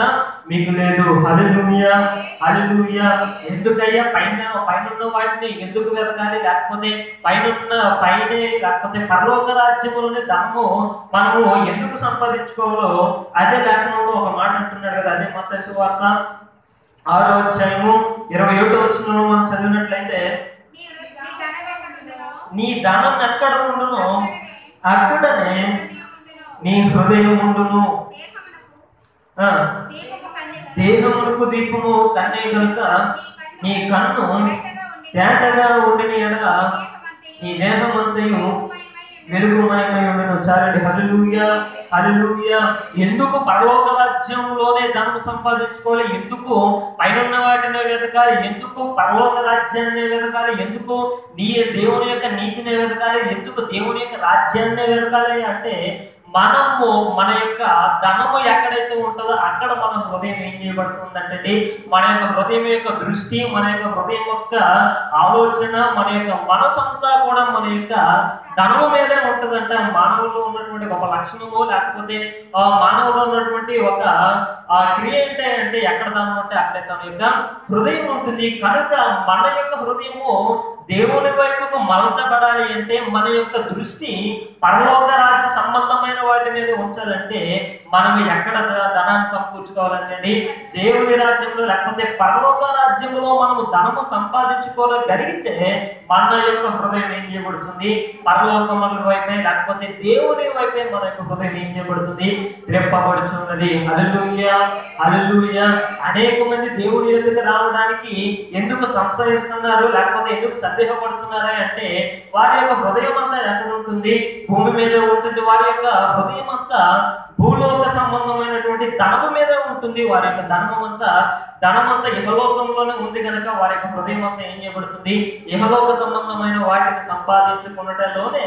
మీకు లేదు. హల్లెలూయా, హల్లెలూయా. ఎందుకయ్యా పైన ఉన్న వాటిని ఎందుకు వెతకాలి? లేకపోతే పైనే లేకపోతే పరలోక రాజ్యములోని ధనము మనము ఎందుకు సంపాదించుకోవాలో అదే లేఖనంలో ఒక మాట అంటున్నాడు కదా. అదే మత్తయి సువార్త 6వ అధ్యాయము 21వ వచనంలో మనం చదివినట్లయితే, నీ ధనం ఎక్కడ ఉండునో అక్కడనే నీ హృదయం ఉండును. దేహమునకు దీపము కన్నే కనుక నీ కన్ను తేటగా ఉండిన ఎడల నీ దేహమంతయు వెలుగుమయమై ఉండను. చాలండి. హల్లెలూయా, హల్లెలూయా. ఎందుకు పరలోక రాజ్యంలోనే ధనం సంపాదించుకోవాలి? ఎందుకు పైన వాటిని వెతకాలి? ఎందుకు పరలోక రాజ్యాన్ని వెతకాలి? ఎందుకు దేవుని యొక్క నీతిని వెతకాలి? ఎందుకు దేవుని యొక్క రాజ్యాన్ని వెతకాలి అంటే, మనము మన యొక్క ధనము ఎక్కడైతే ఉంటుందో అక్కడ మన హృదయం ఏం చేయబడుతుందంటే, మన యొక్క హృదయం యొక్క దృష్టి, మన యొక్క హృదయం యొక్క ఆలోచన, మన యొక్క మనసు అంతా కూడా మన యొక్క ధనము మీదే ఉంటుందంట. మానవుల్లో ఉన్నటువంటి ఒక లక్షణము లేకపోతే మానవులో ఉన్నటువంటి ఒక క్రియ ఏంటంటే, ఎక్కడ ధనం ఉంటే అక్కడే తన యొక్క హృదయం ఉంటుంది. కనుక మన యొక్క హృదయము దేవుని వైపుకు మలచబడాలి అంటే, మన యొక్క దృష్టి పరలోక రాజ్య సంబంధమైన వాటి మీద ఉంచాలంటే, మనం ఎక్కడ ధనాన్ని సమకూర్చుకోవాలంటే దేవుని రాజ్యంలో లేకపోతే పరలోక రాజ్యంలో మనము ధనము సంపాదించుకోగలిగితే మన యొక్క హృదయం ఏం చేయబడుతుంది? పరలోకముల వైపే లేకపోతే దేవుని వైపే మన యొక్క హృదయం ఏం చేయబడుతుంది? త్రెప్పబడుచున్నది. హల్లెలూయా, హల్లెలూయా. అనేక మంది దేవుని ఎదుట రావడానికి ఎందుకు సంశయిస్తున్నారు లేకపోతే ఎందుకు సందేహపడుతున్నారా అంటే, వారి యొక్క హృదయం అంతా ఎక్కడ ఉంటుంది? భూమి మీద ఉంటుంది. వారి యొక్క హృదయం అంతా భూలోక సంబంధమైనటువంటి ధనము మీద ఉంటుంది. వారి యొక్క ధనమంతా ఇహలోకంలోనే ఉంది కనుక వారి యొక్క హృదయం అంతా ఏం చేయబడుతుంది? ఇహలోక సంబంధమైన వాటిని సంపాదించుకున్నటలోనే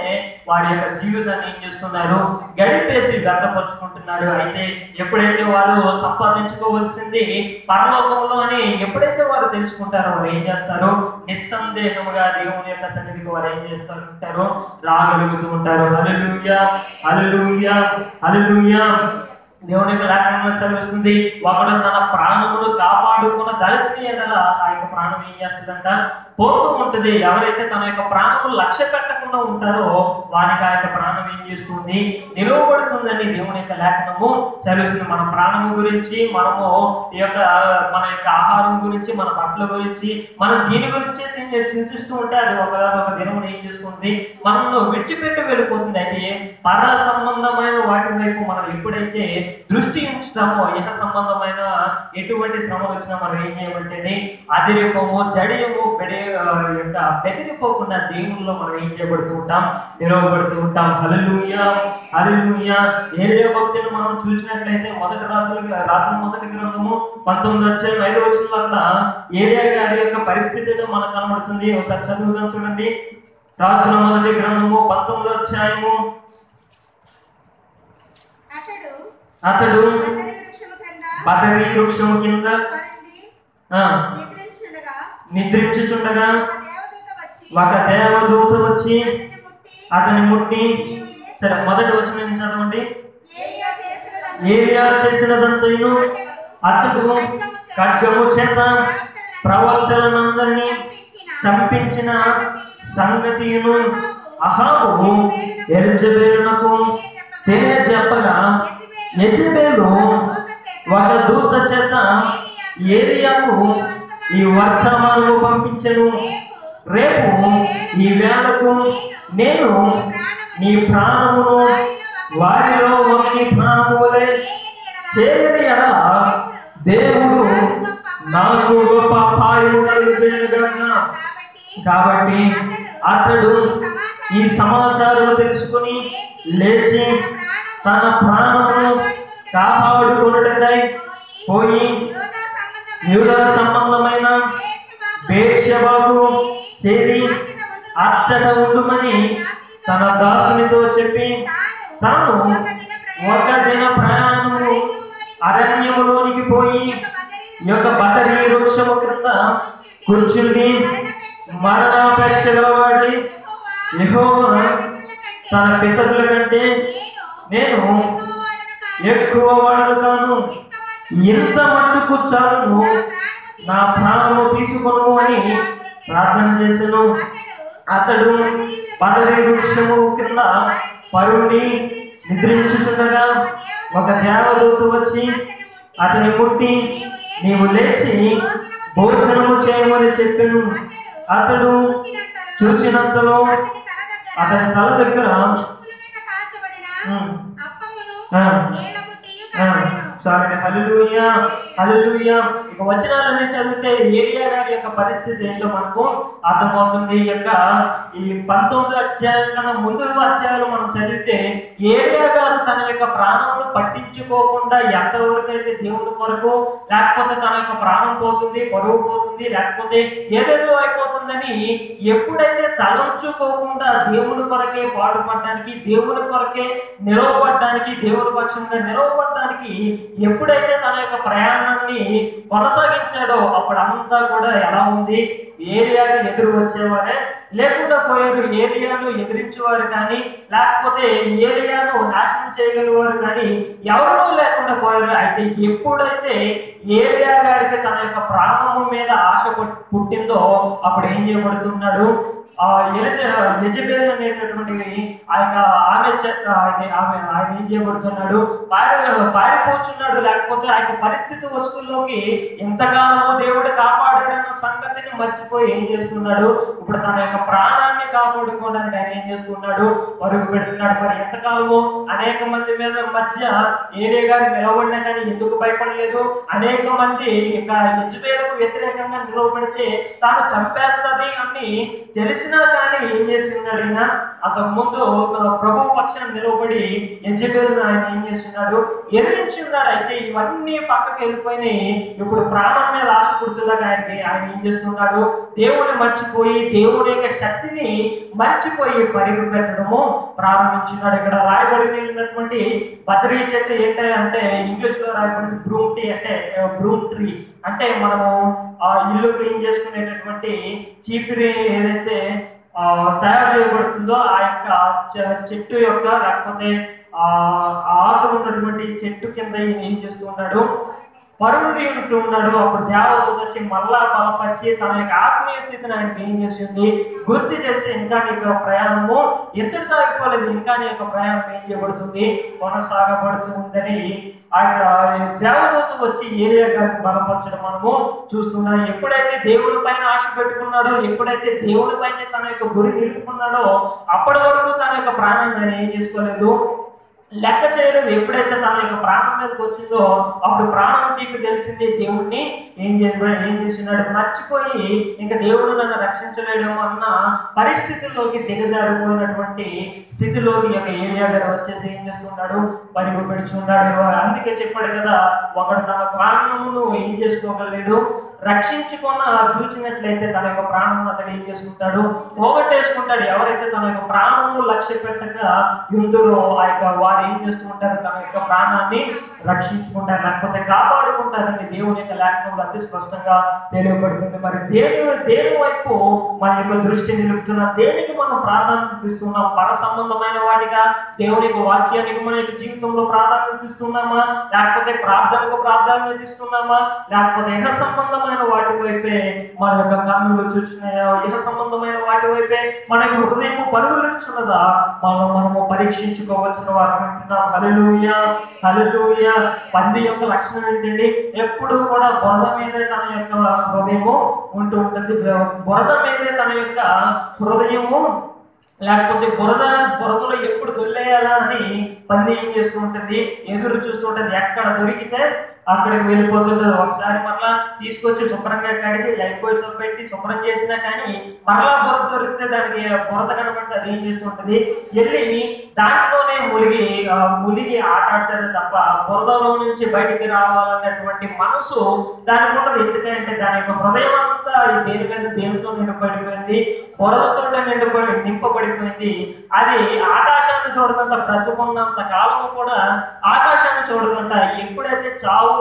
వారి యొక్క జీవితాన్ని ఏం చేస్తున్నారు? గడిపేసి వ్యర్థపరుచుకుంటున్నారు. అయితే ఎప్పుడైతే వారు సంపాదించుకోవాల్సింది పరలోకంలో అని ఎప్పుడైతే వారు తెలుసుకుంటారో, వారు ఏం చేస్తారు? నిస్సందేహముగా దేవుని యొక్క సన్నిధికి వారు ఏం చేస్తారు? రాగలుగుతూ ఉంటారు. హల్లెలూయా, హల్లెలూయా, హల్లెలూయా. దేవుని యొక్క లేఖనంలో చదివిస్తుంది, ఒకడు తన ప్రాణమును కాపాడుకున్న దళచిన ఎడల ఆ యొక్క ప్రాణం ఏం చేస్తుందంట? పోతూ ఉంటుంది. ఎవరైతే తన యొక్క ప్రాణములు లక్ష్య పెట్టకుండా ఉంటారో వారికి ఆ యొక్క ప్రాణం ఏం చేస్తుంది? నిలువబడుతుందని దేవుని యొక్క లేఖనము చదివిస్తుంది. మన ప్రాణము గురించి, మనము మన యొక్క ఆహారం గురించి, మన బట్టల గురించి, మనం దీని గురించి చింతిస్తూ ఉంటే అది ఒక దినమును ఏం చేస్తుంది? మనల్ని విడిచిపెట్టి వెళ్ళిపోతుంది. అయితే పర సంబంధమైన వాటి వైపు మనం ఎప్పుడైతే దృష్టి ఉంచుతామో, ఇహ సంబంధమైన ఎటువంటి శ్రమ వచ్చినా మనం ఏం చేయమంటే అదిరిపోము, జడియము, బెదిరిపోకుండా దేవుల్లో మనం ఏం చేయబడుతూ ఉంటాం? నిలవబడుతూ ఉంటాం. హల్లెలూయా, హల్లెలూయా. ఏలియా భక్తులను మనం చూసినట్లయితే రాజుల మొదటి గ్రంథము 19వ అధ్యాయం 5వ వచనంలో అక్కడ ఏలియా గారి యొక్క పరిస్థితి మనకు కనబడుతుంది. ఒకసారి చదువుదాం చూడండి. రాజుల మొదటి గ్రంథము 19వ అధ్యాయము. అతడు బదరీ వృక్షము కింద నిద్రించుచుండగా ఒక దేవదూత వచ్చి అతని ముట్టి, సరే, మొదటి వచనం చదవండి. ఏలియా చేసినదంతయును అతడు ఖడ్గము చేత ప్రవక్తలందరినీ చంపించిన సంగతియును అహాబు యెజెబెలునకు తెలియజెప్పగా యెజెబెలు ఒక దూత చేత ఏలియాకు ఈ వర్తమానము పంపించెను. రేపు ఈ వేళకు నేను నీ ప్రాణమును వారిలో ఒకని ప్రాణము వలె చేయని ఎడల దేవుడు నాకు గొప్ప అపాయము కలుగజేయగలగా. కాబట్టి అతడు ఈ సమాచారం తెలుసుకుని లేచి తన ప్రాణమును కాపాడుకొనుటకై పోయి యూదా సంబంధమైన బేర్షెబాకు చేరి అచ్చట ఉండుమని తన దాసునితో చెప్పి తాను ఒక దిన ప్రయాణము అరణ్యములోనికి పోయి యొక్క బదరీ వృక్షము క్రింద కూర్చుండి మరణాపేక్ష గలవాడి యెహోవా తన పితరుల కంటే నేను ఎక్కువ వాడను కాను, ఇంత మట్టుకు చాలును, నా ప్రాణము తీసుకొను అని ప్రార్థన చేశాను. అతడు బదరీ వృక్షము క్రింద పరుండి నిద్రించుచుండగా ఒక దేవదూత వచ్చి అతని ముట్టి నీవు లేచి భోజనము చేయమని చెప్పాను. అతడు చూచినంతలో అతని తల దగ్గర హల్లెలూయా హల్లెలూయా. ఇక వచనాలన్నీ చదివితే ఏలియా గారి యొక్క పరిస్థితి ఏంటో మనకు అర్థమవుతుంది. ఈ యొక్క ఈ 19 అధ్యాయం కన్నా ముందు అధ్యాయాలు మనం చదివితే ఏలియా గారు తన యొక్క ప్రాణములు పట్టించుకోకుండా ఎంతవరకు అయితే దేవుడి కొరకు, లేకపోతే తన యొక్క ప్రాణం పోతుంది, పరువు పోతుంది, లేకపోతే ఏదేదో అయిపోతుందని ఎప్పుడైతే తలంచుకోకుండా దేవుడి కొరకే పాటుపడడానికి, దేవుడి కొరకే నిలవబడడానికి, దేవుడి పక్షంగా నిలవబడడానికి ఎప్పుడైతే తన యొక్క ప్రయాణాన్ని కొనసాగించాడో అప్పుడు అంతా కూడా ఎలా ఉంది? ఏలియాను ఎదురు వచ్చేవారే లేకుండా పోయారు. ఏలియాను ఎదిరించేవారు కానీ, లేకపోతే ఏలియాను నాశనం చేయగలిగేవారు కానీ ఎవరూ లేకుండా పోయారు. అయితే ఎప్పుడైతే ఏలియా గారికి తన యొక్క ప్రాణము మీద ఆశ పుట్టిందో అప్పుడు ఏం చేయబడుతున్నాడు? యెజెబెల్ అనేటటువంటి ఆ యొక్క ఆయన ఏం చేయబడుతున్నాడు? పారిపోతున్నాడు. లేకపోతే ఆ యొక్క పరిస్థితి వస్తువుల్లోకి ఎంతకాలమో దేవుడు కాపాడాడన్న సంగతిని మర్చిపోయి ఏం చేస్తున్నాడు? ఇప్పుడు తన యొక్క ప్రాణాన్ని కాపాడుకోవడానికి ఆయన ఏం చేస్తున్నాడు? పరుగు పెడుతున్నాడు. మరి ఎంతకాలమో అనేక మంది మీద మధ్య ఏలియా గారు నిలబడినా కానీ ఎందుకు భయపడలేదు? అనేక మంది ఇక యెజెబెలుకు వ్యతిరేకంగా నిలబడితే తాను చంపేస్తుంది అని తెలిసినా కానీ ఏం చేస్తున్నాడు? ఆయన అంతకు ముందు ప్రభు పక్షాన్ని నిలబడి యెజెబెలును ఆయన ఏం చేస్తున్నాడు? ఎదిరించున్నాడు. అయితే ఇవన్నీ పక్కకి వెళ్ళిపోయినాయి. ఇప్పుడు ప్రాణం మీద ఆశ పుడుతులాగా ఆయన ఏం చేస్తున్నాడు? దేవుని మర్చిపోయి, దేవుని యొక్క శక్తిని మర్చిపోయి పరిగు పెట్టడము ప్రారంభించున్నాడు. ఇక్కడ రాయబడినటువంటి బదరీ చెట్టు ఏంటంటే ఇంగ్లీష్ లో రాయబడింది బ్రూమ్ టీ, అంటే బ్రూమ్ ట్రీ అంటే మనము ఆ ఇల్లు క్లీన్ చేసుకునేటటువంటి చీపిరి ఏదైతే తయారు చేయబడుతుందో ఆ యొక్క చెట్టు యొక్క, లేకపోతే ఆకులు ఉన్నటువంటి చెట్టు కింద ఈయన ఏం చేస్తూ ఉన్నాడు? పరుండి ఉంటూ ఉన్నాడు. అప్పుడు దేవదూత వచ్చి మళ్ళా బలపరిచి తన యొక్క ఆత్మీయ స్థితిని ఆయనకి ఏం చేసింది? గుర్తు చేసి ఇంకా నీ యొక్క ప్రయాణము ఎంతటితో అయిపోలేదు, ఇంకా నీ యొక్క ప్రయాణం ఏం చేయబడుతుంది? కొనసాగబడుతుందని ఆయన దేవదూత వచ్చి ఏలియా గారిని బలపరచడం మనము చూస్తున్నాం. ఎప్పుడైతే దేవుని పైన ఆశ పెట్టుకున్నాడో, ఎప్పుడైతే దేవుని పైన తన యొక్క గురి నిలుపుకున్నాడో అప్పటి వరకు తన యొక్క ప్రాణాన్ని ఆయన ఏం చేసుకోలేదు, లెక్క చేయలేదు. ఎప్పుడైతే తన యొక్క ప్రాణం మీదకి వచ్చిందో అప్పుడు ప్రాణం తీపి తెలిసింది దేవుణ్ణి ఏం చేస్తున్నాడు? మర్చిపోయి ఇంకా దేవుడు నన్ను రక్షించలేడేమో అన్న పరిస్థితుల్లోకి దిగజారిపోయినటువంటి స్థితిలోకి యొక్క ఏలియా గారు వచ్చేసి ఏం చేస్తున్నాడు? పరిగు పెడుతున్నాడు. అందుకే చెప్పాడు కదా, ఒకడు తన ప్రాణమును ఏం చేసుకోగలేడు, రక్షించుకున్న చూచినట్లయితే తన యొక్క ప్రాణం అతను ఏం చేసుకుంటాడు, పోగొట్టేసుకుంటాడు. ఎవరైతే తన యొక్క ప్రాణము లక్ష్య పెట్టక ఉందరో ఆ యొక్క వారు ఏం చేస్తూ ఉంటారు, తన యొక్క ప్రాణాన్ని రక్షించుకుంటారు, లేకపోతే కాపాడుకుంటారని దేవుని యొక్క లేఖనంలో అతి స్పష్టంగా తెలియబడుతుంది. మరి దేని వైపు మన యొక్క దృష్టి నిలుపుతున్నాం, దేనికి మనం ప్రాధాన్యత ఇస్తున్నాం? పర సంబంధమైన వాటిగా దేవుని యొక్క వాక్యానికి మన యొక్క జీవితంలో ప్రాధాన్యత ఇస్తున్నామా, లేకపోతే ప్రార్థనకు ప్రాధాన్యత ఇస్తున్నామా, లేకపోతే ఇహ సంబంధమైన వాటి వైపే మన యొక్క కన్నులు చూస్తున్నాయా, ఇహ సంబంధమైన వాటి వైపే మన యొక్క హృదయం పరుగులుచున్నదా మనము పరీక్షించుకోవాల్సిన వారు అంటున్నాం. హల్లెలూయా, హల్లెలూయా. పంది యొక్క లక్షణం ఏంటండి, ఎప్పుడు కూడా బురద మీదే తన యొక్క హృదయము ఉంటూ ఉంటుంది. బురద మీదే తన యొక్క హృదయము, లేకపోతే బురదలో ఎప్పుడు దొల్లేయాలా అని పంది ఏం చేస్తూ ఉంటుంది, ఎదురు చూస్తూ ఉంటుంది. ఎక్కడ దొరికితే అక్కడికి వెళ్ళిపోతుంటుంది. ఒకసారి మరలా తీసుకొచ్చి శుభ్రంగా కడిగి లైఫ్ బాయ్ సోప్ పెట్టి శుభ్రం చేసినా కానీ మరలా బురద దొరికితే దానికి బురద కనబడి అది ఏం చేస్తుంటది, వెళ్ళి దాంట్లోనే ములిగి ఆటాడుతుంది తప్ప బురదలో నుంచి బయటికి రావాలన్నటువంటి మనసు దానికి ఉండదు. ఎందుకంటే దాని యొక్క హృదయం అంతా దేని మీద దేనితో నింపబడిపోయింది, బురదతో నింపబడిపోయింది. అది ఆకాశాన్ని చూడకుండా బ్రతుకున్నంత కాలము కూడా ఆకాశాన్ని చూడకుండా ఎప్పుడైతే చావు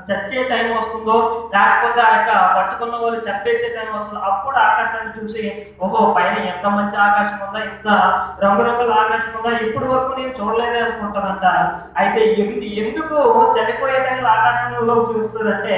చచ్చే టైం వస్తుందో, లేకపోతే ఆ యొక్క పట్టుకున్న వాళ్ళు చంపేసే టైం వస్తుందో, అప్పుడు ఆకాశాన్ని చూసి ఓహో పైన ఎంత మంచి ఆకాశం ఉందా, ఎంత రంగురంగుల ఆకాశం ఉందా, ఇప్పటి వరకు నేను చూడలేదే అనుకుంటానంట. అయితే ఎందుకు చనిపోయే టైంలో ఆకాశంలో చూస్తారంటే,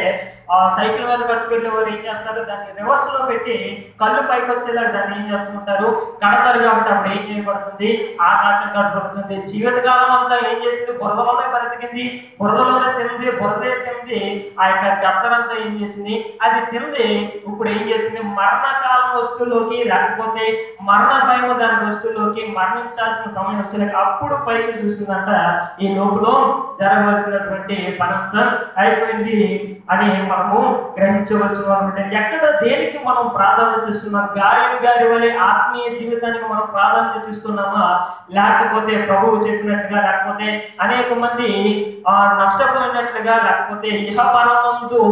సైకిల్ మీద పట్టుకెళ్ళే వారు ఏం చేస్తారు, దాన్ని రివర్స్ లో పెట్టి కళ్ళు పైకి వచ్చేలా దాన్ని ఏం చేస్తుంటారు, కడతారు. కాబట్టి అప్పుడు ఏం చేయబడుతుంది, ఆకాశం కట్టబడుతుంది. జీవితకాలం అంతా ఏం చేసింది, బురదలోనే బ్రతికింది, బురదలోనే తింది, బురదే తింది. ఆ యొక్క గత్తరంతా ఏం చేసింది, అది తింది. ఇప్పుడు ఏం చేసింది, మరణకాలం వస్తువులోకి, లేకపోతే మరణ భయం దాని వస్తువులోకి, మరణించాల్సిన సమయం వస్తువులకి అప్పుడు పైకి చూస్తుందంట. ఈ లోపల జరగవలసినటువంటి పనంతా అయిపోయింది అని మనము గ్రహించవచ్చు. అంటే ఎక్కడ దేనికి మనం ప్రాధాన్యత ఇస్తున్నాం, గారి వలె ఆత్మీయ జీవితానికి మనం ప్రాధాన్యత ఇస్తున్నామా, లేకపోతే ప్రభువు చెప్పినట్టుగా, లేకపోతే అనేక మంది నష్టపోయినట్లుగా, లేకపోతే ఇహపరమందు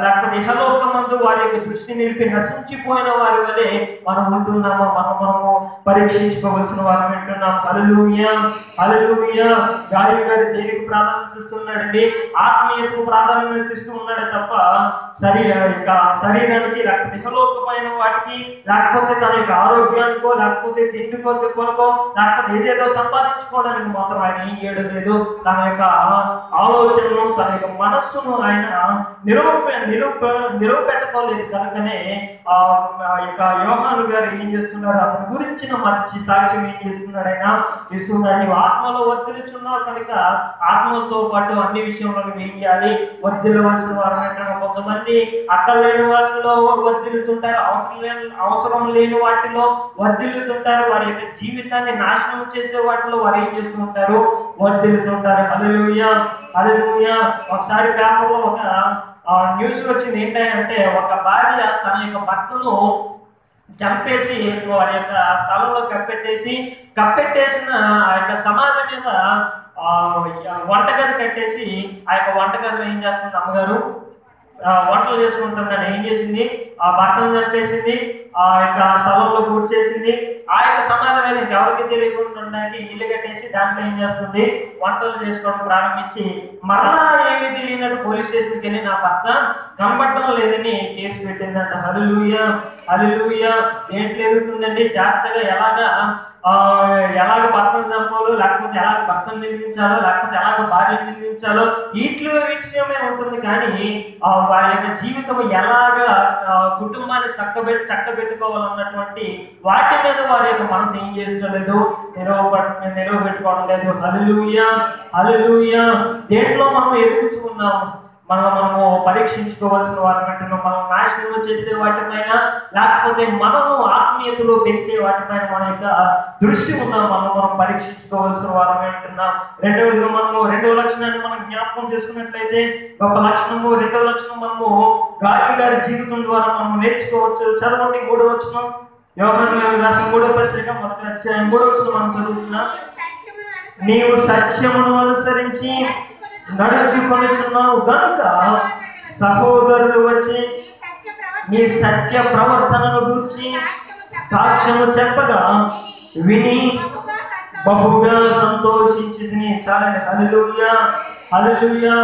లేకపోతే ఇహలోకమందు వారి యొక్క దృష్టి నిలిపి నశించిపోయిన వారి వలె మనం ఉంటున్నామా, మనము పరీక్షించుకోవాల్సిన వారు వింటున్నాం. హల్లెలూయా, హల్లెలూయా. గారి దేనికి ప్రాధాన్యత ఇస్తున్నాడండి, ఆత్మీయతకు ప్రాధాన్యత ఇస్తూ ఉన్నాడే తప్ప శరీరానికి, లేకపోతే ఇహలోకమైన వాటికి, లేకపోతే తన యొక్క ఆరోగ్యానికో, లేకపోతే తిండికో తిప్పలకో, లేకపోతే ఏదేదో సంపాదించుకోవడానికి మాత్రం ఆయన ఏం చేయడం లేదు. తన యొక్క ఆలోచనను, తన యొక్క మనస్సును ఆయన నిలువపెట్టుకోలేదు. కనుకనే ఆ యొక్క యోహాను గారు ఏం చేస్తున్నారు, అతని గురించిన మంచి సాక్ష్యం ఏం చేస్తున్నాడు, ఆయన ఇస్తున్నాడు. నీవు ఆత్మలో వర్ధిల్లుచున్నావు కనుక ఆత్మతో పాటు అన్ని విషయంలో ఏం చేయాలి, వర్ధిల్లవలసిన వారు. కొంతమంది అక్కడ లేని వాటిలో వర్ధిల్లుతుంటారు, అవసరం లేని వాటిలో వర్ధిల్లుతుంటారు. వారి యొక్క జీవితాన్ని నాశనం చేసే వాటిలో వారు ఏం చేస్తూ ఉంటారు, వర్ధిల్లుతుంటారు. హల్లెలూయా, హల్లెలూయా. ఒకసారి పేపర్లో ఒక న్యూస్ వచ్చింది. ఏంటంటే ఒక భార్య తన యొక్క భర్తను చంపేసి వారి యొక్క స్థలంలో కప్పెట్టేసిన ఆ యొక్క సమాధి మీద వంటగది కట్టేసి ఆ యొక్క వంటగదిలో ఏం చేస్తుంది అమ్మగారు, వంటలు చేసుకుంటుందని ఏం చేసింది, ఆ భర్తను చంపేసింది, ఆ యొక్క స్థలంలో పూర్తి చేసింది. ఆ యొక్క సమాధి మీద ఇంకెవరికి తెలియకుండా ఉండడానికి ఇల్లు కట్టేసి దాంట్లో ఏం చేస్తుంది, వంటలు చేసుకోవడం ప్రారంభించి మరలా ఏమీ తెలియనట్టు పోలీస్ స్టేషన్కి వెళ్ళి నా భర్త కనబడటం లేదని కేసు పెట్టిందంట. హల్లెలూయా, హల్లెలూయా. ఏంటి ఎదుగుతుందండి, జాగ్రత్తగా ఎలాగ భర్తను చంపాలో, లేకపోతే ఎలాగ భర్తను నిందించాలో, లేకపోతే ఎలాగ భార్యను నిందించాలో వీటి విషయమే ఉంటుంది. కానీ వారి యొక్క జీవితం ఎలాగా కుటుంబాన్ని చక్కబెట్టుకోవాలన్నటువంటి వాటి మీద వారి యొక్క మనసు ఏం చేయలేదు, నిలవబెట్టుకోవడం లేదు. హల్లెలూయా, హల్లెలూయా. దేంట్లో మనం ఎదుగుతున్నాము, మనము పరీక్షించుకోవాల్సిన వాటి అంటున్నాం. మనం నాశనం చేసే వాటిపైన, లేకపోతే మనము ఆత్మీయతలో పెంచే వాటిపైన మన యొక్క దృష్టి ఉందాం. మనం పరీక్షించుకోవాల్సిన వారం అంటున్నాం. రెండవ లక్షణాన్ని మనం జ్ఞాపకం చేసుకున్నట్లయితే, ఒక లక్షణము, రెండవ లక్షణం మనము గారి జీవితం ద్వారా మనం నేర్చుకోవచ్చు. చదవండి 3వ వచనం, యోహాను రాసిన 3వ పత్రిక 1వ అధ్యాయం 3వ వచనం మనం చదువుతున్నాం. నీవు సత్యమును అనుసరించి నడుచుకొనుచున్నావు గనుక సహోదరులు వచ్చి మీ సత్య ప్రవర్తనను గురించి సాక్ష్యము చెప్పగా విని బహుగా సంతోషించితిని. చాలండి. హల్లెలూయా, హల్లెలూయా.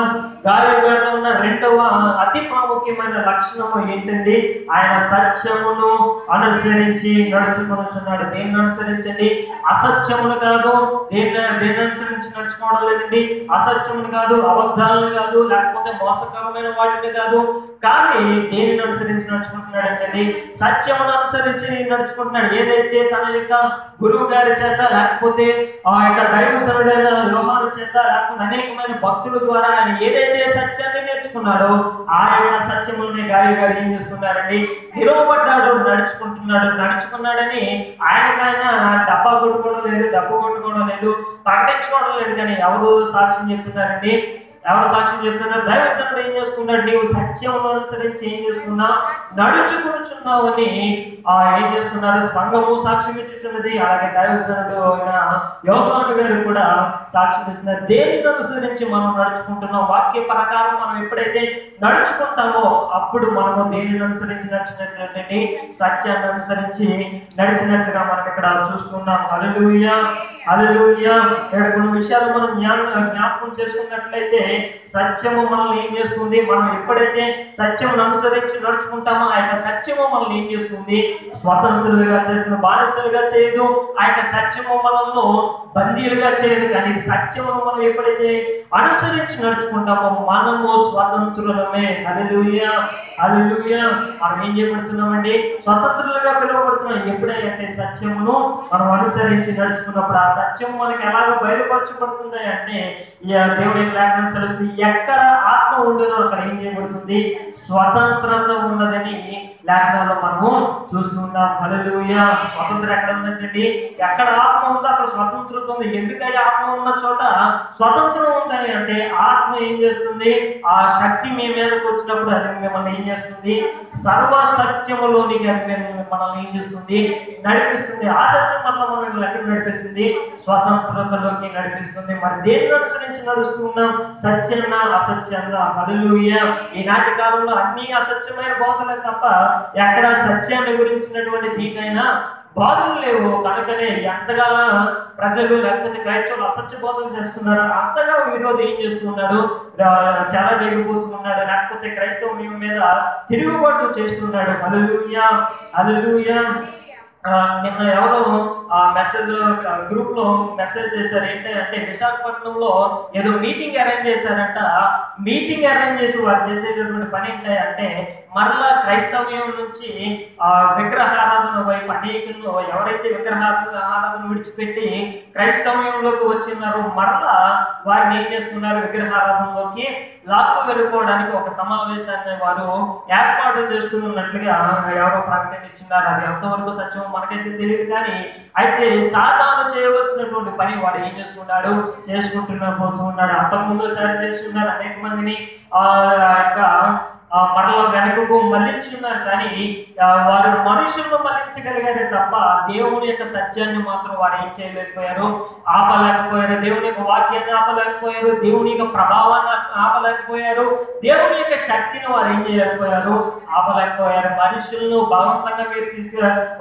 గాలి గారిలో ఉన్న రెండవ అతి ప్రాముఖ్యమైన లక్షణము ఏంటండి? ఆయన సత్యమును అనుసరించి నడుచుకొనుచున్నాడు. దేన్ని అనుసరించండి? అసత్యమును కాదు. దేన్ని అనుసరించి నడుచుకోవడం లేదండి. అసత్యమును కాదు, అబద్ధాలను కాదు, లేకపోతే మోసకరమైన వాటిని కాదు. కానీ దేనిని అనుసరించి నడుచుకుంటున్నాడు అంటే సత్యమును అనుసరించి నడుచుకుంటున్నాడు. ఏదైతే తన యొక్క గురువు గారి చేత, లేకపోతే ఆ యొక్క దైవజనుడైన యోహాను చేత, లేకపోతే అనేకమైన భక్తుల ద్వారా ఆయన ఏదైతే సత్యాన్ని నేర్చుకున్నాడో ఆ యొక్క సత్యముల్ని గాలి గారు ఏం చేస్తున్నారండి? నిలవబడ్డాడు, నడుచుకున్నాడని ఆయనకైనా డబ్బా కొట్టుకోవడం లేదు, డబ్బు కొట్టుకోవడం లేదు, ప్రకటించుకోవడం లేదు. కానీ ఎవరు సాక్ష్యం చెప్తున్నారండి? ఎవరు సాక్ష్యం చెప్తున్నారు? దైవజనుడు ఏం చేస్తున్నాడు? నీవు సత్యమును అనుసరించి ఏం చేస్తున్నావు? నడుచుకుంటున్నావు అని ఏం చేస్తున్నారు? సంఘము సాక్ష్యం ఇచ్చుచున్నది. అలాగే దైవజనుడు అయిన యోహాను గారు కూడా సాక్ష్యం ఇస్తున్నారు. దేనిని అనుసరించి మనం నడుచుకుంటున్నాం? వాక్య ప్రకారం మనం ఎప్పుడైతే నడుచుకుంటామో అప్పుడు మనము దేనిని అనుసరించి నడిచినట్లయితే సత్యాన్ని అనుసరించి నడిచినట్లుగా మనం ఇక్కడ చూస్తున్నాం. హల్లెలూయా, హల్లెలూయా. ఇక్కడ కొన్ని విషయాలు మనం జ్ఞాపకం చేసుకున్నట్లయితే సత్యము మనల్ని ఏం చేస్తుంది? మనం ఎప్పుడైతే సత్యమును అనుసరించి నడుచుకుంటామో ఆ యొక్క సత్యము మనల్ని ఏం చేస్తుంది? స్వతంత్రులుగా చేస్తుంది, బానిసలుగా చేయదు. ఆ యొక్క సత్యము మనల్ని బందీలుగా చేయదు. కానీ సత్యమును మనం ఎప్పుడైతే అనుసరించి నడుచుకుంటామో మనము స్వతంత్రులమే. హల్లెలూయా, హల్లెలూయా. మనం ఏం చేయబడుతున్నామండి? స్వతంత్రులుగా పిలువబడుతున్నాం. ఎప్పుడైతే సత్యమును మనం అనుసరించి నడుచుకున్నప్పుడు ఆ సత్యం మనకి ఎలాగ బయలుపరచబడుతుంది అంటే దేవుడి లేఖనం తెలుస్తుంది. ఎక్కడ ఆత్మ ఉండదో అక్కడ ఏం చేయబడుతుంది? స్వతంత్రత ఉన్నదని లేఖనాల్లో మనము చూస్తున్నాం. హల్లెలూయా. స్వతంత్రం ఎక్కడ ఉందండి? ఎక్కడ ఆత్మ ఉందో అక్కడ స్వతంత్రత ఉంది. ఎందుకని ఆత్మ ఉన్న చోట స్వతంత్రం ఉందని అంటే ఆత్మ ఏం చేస్తుంది? ఆ శక్తి మీ మీదకి వచ్చినప్పుడు అది మిమ్మల్ని ఏం చేస్తుంది? సర్వ సత్యములోనికి అది మనల్ని ఏం చేస్తుంది? నడిపిస్తుంది. ఆ సత్యం వల్ల మనల్ని ఎక్కడ నడిపిస్తుంది? స్వతంత్రతలోకి నడిపిస్తుంది. మరి దేన్ని అనుసరించి నడుస్తున్నాం? సత్యాన్న అసత్యాన్న? హల్లెలూయా. ఈనాటి కాలంలో అన్ని అసత్యమైన బోధలే తప్ప ఎక్కడ సత్యాన్ని గురించినటువంటి దీటైనా బోధలు లేవు. కనుకనే ఎంతగా ప్రజలు లేకపోతే క్రైస్తవులు అసత్య బోధలు చేస్తున్నారు, అంతగా విరోధి ఏం చేస్తున్నాడు? చాలా దిగిపోతున్నాడు, లేకపోతే క్రైస్తవుల మీద తిరుగుబాటు చేస్తున్నాడు. హల్లెలూయా, హల్లెలూయా. నిన్న ఎవరో మెసేజ్ గ్రూప్ లో మెసేజ్ చేశారు. ఏంటంటే విశాఖపట్నంలో ఏదో మీటింగ్ అరేంజ్ చేశారంట. మీటింగ్ అరేంజ్ చేసి వారు చేసేటటువంటి పని ఏంటంటే మరలా క్రైస్తవ్యం నుంచి విగ్రహారాధన వైపు అనేకులు ఎవరైతే విగ్రహారాధన విడిచిపెట్టి క్రైస్తవ్యంలోకి వచ్చినారో మరలా వారిని ఏం చేస్తున్నారు? విగ్రహారాధనలోకి లాక్కు వెళ్ళిపోవడానికి ఒక సమావేశాన్ని వారు ఏర్పాటు చేస్తున్నట్లుగా ఎవరో ప్రకటన ఇచ్చినారు. అది ఎంతవరకు సత్యం మనకైతే తెలియదు. కానీ అయితే సాతాను చేయవలసినటువంటి పని వాడు ఏం చేస్తున్నాడు? పోతున్నాడు. అంతకుముందు సరి చేస్తున్నారు. అనేక మందిని మరలా వెనకకు మళ్ళించున్నారు. కానీ వారు మనుషులను మళ్ళించగలిగారే తప్ప దేవుని యొక్క సత్యాన్ని మాత్రం వారు ఏం చేయలేకపోయారు? ఆపలేకపోయారు. దేవుని యొక్క వాక్యాన్ని ఆపలేకపోయారు. దేవుని యొక్క ప్రభావాన్ని ఆపలేకపోయారు. దేవుని యొక్క శక్తిని వారు ఏం చేయలేకపోయారు? ఆపలేకపోయారు. మనుషులను బలవంతంగా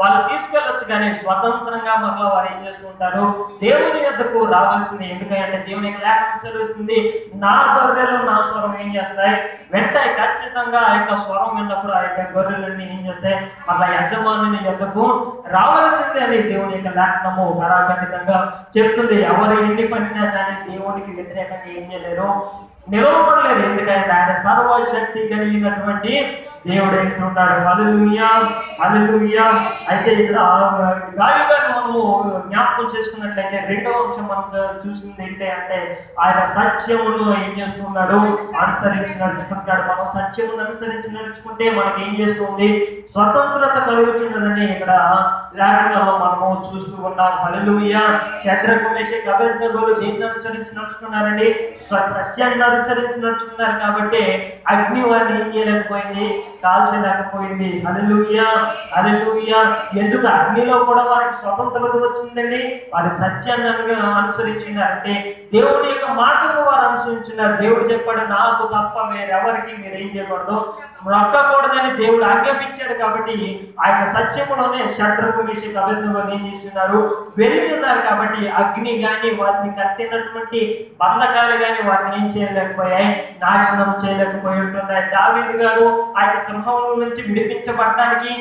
వాళ్ళు తీసుకెళ్ళొచ్చు, కానీ స్వతంత్రంగా మరలా వారు ఏం చేస్తూ ఉంటారు? దేవుని యొద్దకు రావాల్సింది. ఎందుకంటే దేవుని యొక్క లేఖనం సెలవిస్తుంది, నా గొర్రెలు నా స్వరం ఏం చేస్తాయి? వెంటనే ఖచ్చితంగా ఆ యొక్క స్వరం విన్నప్పుడు ఆ యొక్క గొర్రెలన్నీ ఏం చేస్తాయి? మళ్ళా యజమానుని యొద్దకు రావాల్సిందే అని దేవుని యొక్క లేఖనము ఖరాఖండితంగా చెప్తుంది. ఎవరు ఎన్ని పనినా కానీ దేవునికి వ్యతిరేకంగా ఏం చేయలేరు, నిలవబడలేరు. ఎందుకంటే ఆయన సర్వశక్తి కలిగినటువంటి దేవుడు ఏంటున్నాడు. హల్లెలూయా, హల్లెలూయా. అయితే ఇక్కడ గాలిగా మనము జ్ఞాపకం చేసుకున్నట్లయితే రెండవ అంశం మనం చూసింది ఏంటి అంటే ఆయన సత్యమును ఏం చేస్తున్నాడు? అనుసరించి నడుచుకుంటున్నాడు. మనం సత్యమును అనుసరించి నడుచుకుంటే మనకి ఏం చేస్తుంది? స్వతంత్రత కలుగుతున్నదని ఇక్కడ లేఖనాల్లో మనము చూస్తూ ఉన్నాం. హల్లెలూయా. శద్రకు మేషకు అబేద్నెగోలు దేన్ని అనుసరించి నడుచుకున్నారండి? సత్యాన్ని అనుసరించి నడుచుకున్నారు. కాబట్టి అగ్ని వారిని ఏం చేయలేకపోయింది? కాల్చలేకపోయింది. హల్లెలూయా, హల్లెలూయా. ఎందుకు అగ్నిలో కూడా వారికి స్వతంత్రత వచ్చిందండి? వారి సత్యాన్ని అనుసరించినారంటే దేవుని యొక్క మాటను వారు అనుసరించున్నారు. దేవుడు చెప్పాడు, నాకు తప్ప వేరెవరికి మీరు ఏం చేయకూడదు, మొక్కకూడదని దేవుడు ఆజ్ఞాపించాడు. కాబట్టి ఆ యొక్క సత్యములోనే షడ్రకు మేషకు అబేద్నెగోలు ఏం చేస్తున్నారు, వెళ్ళి ఉన్నారు. కాబట్టి అగ్ని గాని వాటిని కట్టినటువంటి బంధకాలు గాని వాటిని ఏం చేయలేకపోయాయి, నాశనం చేయలేకపోయి ఉంటున్నాయి. దావీదు గారు ఆ యొక్క సింహం నుంచి విడిపించబడడానికి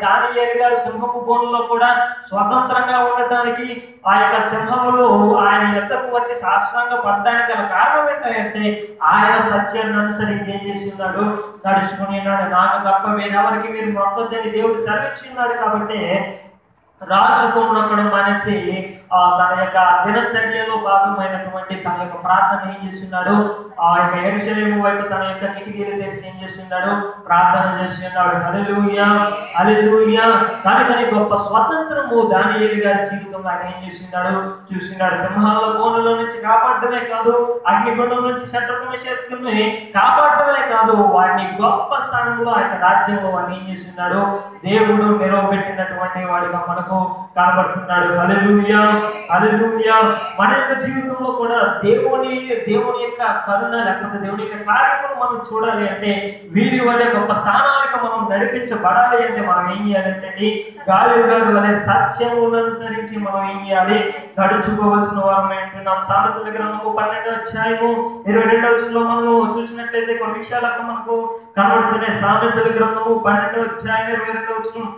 దానియేలు గారు సింహపు బోనులో కూడా స్వతంత్రంగా ఉండటానికి ఆ యొక్క సింహములు ఆయన యొద్దకు వచ్చి సాష్టాంగ పడడానికి గల కారణం ఏంటంటే ఆయన సత్యాన్ని అనుసరించి ఏం చేసి ఉన్నాడు, నడుచుకుని ఉన్నాడు. నాకు తప్ప వేరెవరికి మీరు మొక్కదని దేవుడు సెలవిచ్చున్నాడు. కాబట్టి రాజుకున్నప్పుడు మనిషి తన యొక్క దినచర్యలో భాగమైనటువంటి తన యొక్క ప్రార్థన ఏం చేస్తున్నాడు, ఆ యొక్క యెరూషలేము వైపు తన యొక్క కిటికీలు తెరిచి ఏం చేస్తున్నాడు, ప్రార్థన చేస్తున్నాడు. హల్లెలూయా హల్లెలూయా. కనుకని గొప్ప స్వతంత్రము దానియేలు గారి జీవితంలో ఆయన ఏం చేస్తున్నాడు, చూస్తున్నాడు. సింహాల బోనులో నుంచి కాపాడటమే కాదు, అగ్నిగుండం నుంచి షడ్రకు మేషకుల్ని కాపాడటమే కాదు, వాడిని గొప్ప స్థానంలో ఆ యొక్క రాజ్యంలో వాడిని ఏం చేస్తున్నాడు, దేవుడు నిలవబెట్టినటువంటి వాడిగా మనకు కనబడుతున్నాడు. హల్లెలూయా హల్లెలూయా. మన యొక్క జీవితంలో కూడా దేవుని యొక్క కరుణ లేకపోతే దేవుని యొక్క కార్యములు మనం చూడాలి అంటే, వీరి వల్ల గొప్ప స్థానానికి మనం నడిపించబడాలి అంటే మనం ఏం చేయాలంటే గాలియు గారు వలె సత్యమును అనుసరించి మనం ఏం చేయాలి, నడుచుకోవాల్సిన వారం ఏంటున్నాం. సామెతల గ్రంథము 12వ అధ్యాయము 22వ వచనంలో మనము చూసినట్లయితే కొన్ని విషయాలు అక్కడ మనకు కనబడుతున్నాయి. సామెతల గ్రంథము 12వ అధ్యాయం 22వ వచనం,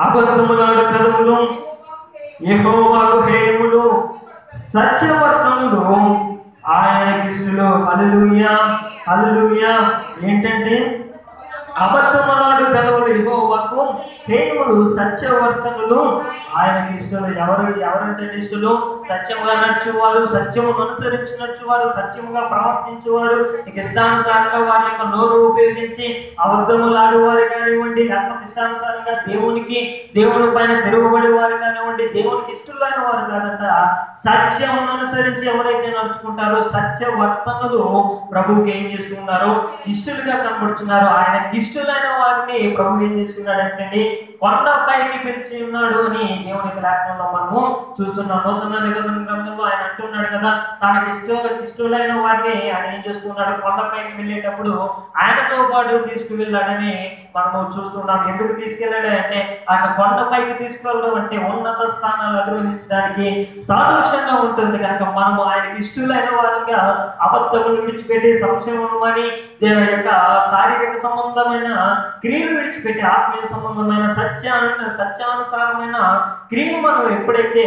అబద్ధములాడు పెదవులు యెహోవాకు హేయములు, సత్యవర్తములు ఆయనకి ఇష్టలు. హల్లెలూయా హల్లెలూయా. ఏంటంటే అబద్ధములాడు పెదవులు యెహోవాకు హేయములు, సత్యవర్తములు ఆయనకి ఇష్టలు. ఎవరంటే ఇష్టలు? సత్యముగా నడుచువారు, సత్యమును అనుసరించినట్టువారు, సత్యముగా ప్రవర్తించేవారు, ఇష్టానుసారంగా వారి యొక్క నోరు ఉపయోగించి అబద్ధములాడు వారు కానివ్వండి, లేకపోతే ఇష్టానుసారంగా దేవుని పైన తిరుగుబడి వారు కానివ్వండి, దేవునికి ఇష్టలైన వారు కాదంట. సత్యమును అనుసరించి ఎవరైతే నడుచుకుంటారో సత్యవర్తములు ప్రభువుకి ఏం చేస్తున్నారు, ఇష్టలుగా కనబడుతున్నారు. ఆయనకి ఇష్టలైన వారిని ప్రభు ఏం చేస్తున్నాడంటే కొండపైకి పిలిచి ఉన్నాడు అని దేవుని లేఖనంలో మనము చూస్తున్నాం. నూతన నిబంధన గ్రంథంలో ఆయన అంటున్నాడు కదా, తనకి ఇష్టలైన వారిని ఆయన ఏం చేస్తున్నాడు, కొండపైకి వెళ్ళేటప్పుడు ఆయనతో పాటు తీసుకువెళ్ళాడని మనము చూస్తున్నాం. ఎందుకు తీసుకెళ్ళాడు అంటే ఆయన కొండపైకి తీసుకెళ్ళడం అంటే ఉన్నత స్థానాలు అధిరోహించడానికి సాదృశ్యంగా ఉంటుంది. కనుక మనము ఆయనకి ఇష్టలైన వారిగా అబద్ధములు విడిచిపెట్టి సంశయము అని దేవుని యొక్క శారీరక సంబంధమైన క్రియలు విడిచిపెట్టి ఆత్మీయ సంబంధమైన సత్యానుసారమైన క్రియలు మనం ఎప్పుడైతే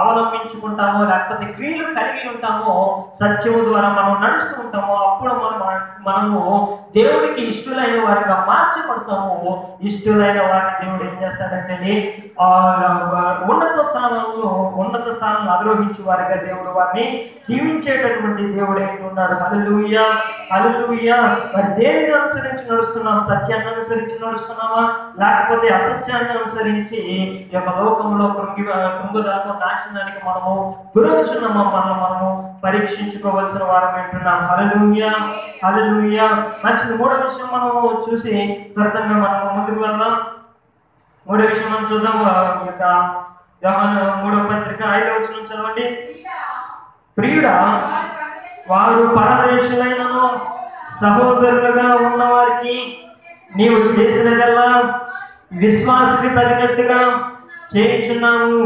అవలంబించుకుంటామో లేకపోతే క్రియలు కలిగి ఉంటామో, సత్యము ద్వారా మనం నడుస్తూ ఉంటామో, అప్పుడు మనము దేవుడికి ఇష్టలైన వారిగా మార్చబడతాము. ఇష్టలైన వారిని దేవుడు ఏం చేస్తాడంటే ఉన్నత స్థానంలో అధిరోహించే వారిగా దేవుడు వారిని దీవించేటటువంటి దేవుడు ఏంటి ఉన్నాడు. హల్లెలూయా హల్లెలూయా. మరి దేనిని అనుసరించి నడుస్తున్నాం? సత్యాన్ని అనుసరించి నడుస్తున్నామా, లేకపోతే అసత్యాన్ని అనుసరించి ఈ యొక్క లోకంలో కృంగుదలకు నాశనానికి మనము గురవుతున్నామా? మనము పరీక్షించుకోవాల్సిన వారం ఏంటున్నాం. హల్లెలూయా హల్లెలూయా. మంచిది. మూడో విషయం మనము చూసి త్వరగా మనము ముందుకు వెళ్దాం. మూడో విషయం మనం చూద్దాం. యొక్క యోహాను 3వ పత్రిక 5వ వచనం చదవండి. ప్రియుడా, వారు పరదేశులైనను సహోదరులుగా ఉన్న వారికి నీవు చేసినదల్లా విశ్వాసకి తగినట్టుగా చేయించున్నాము.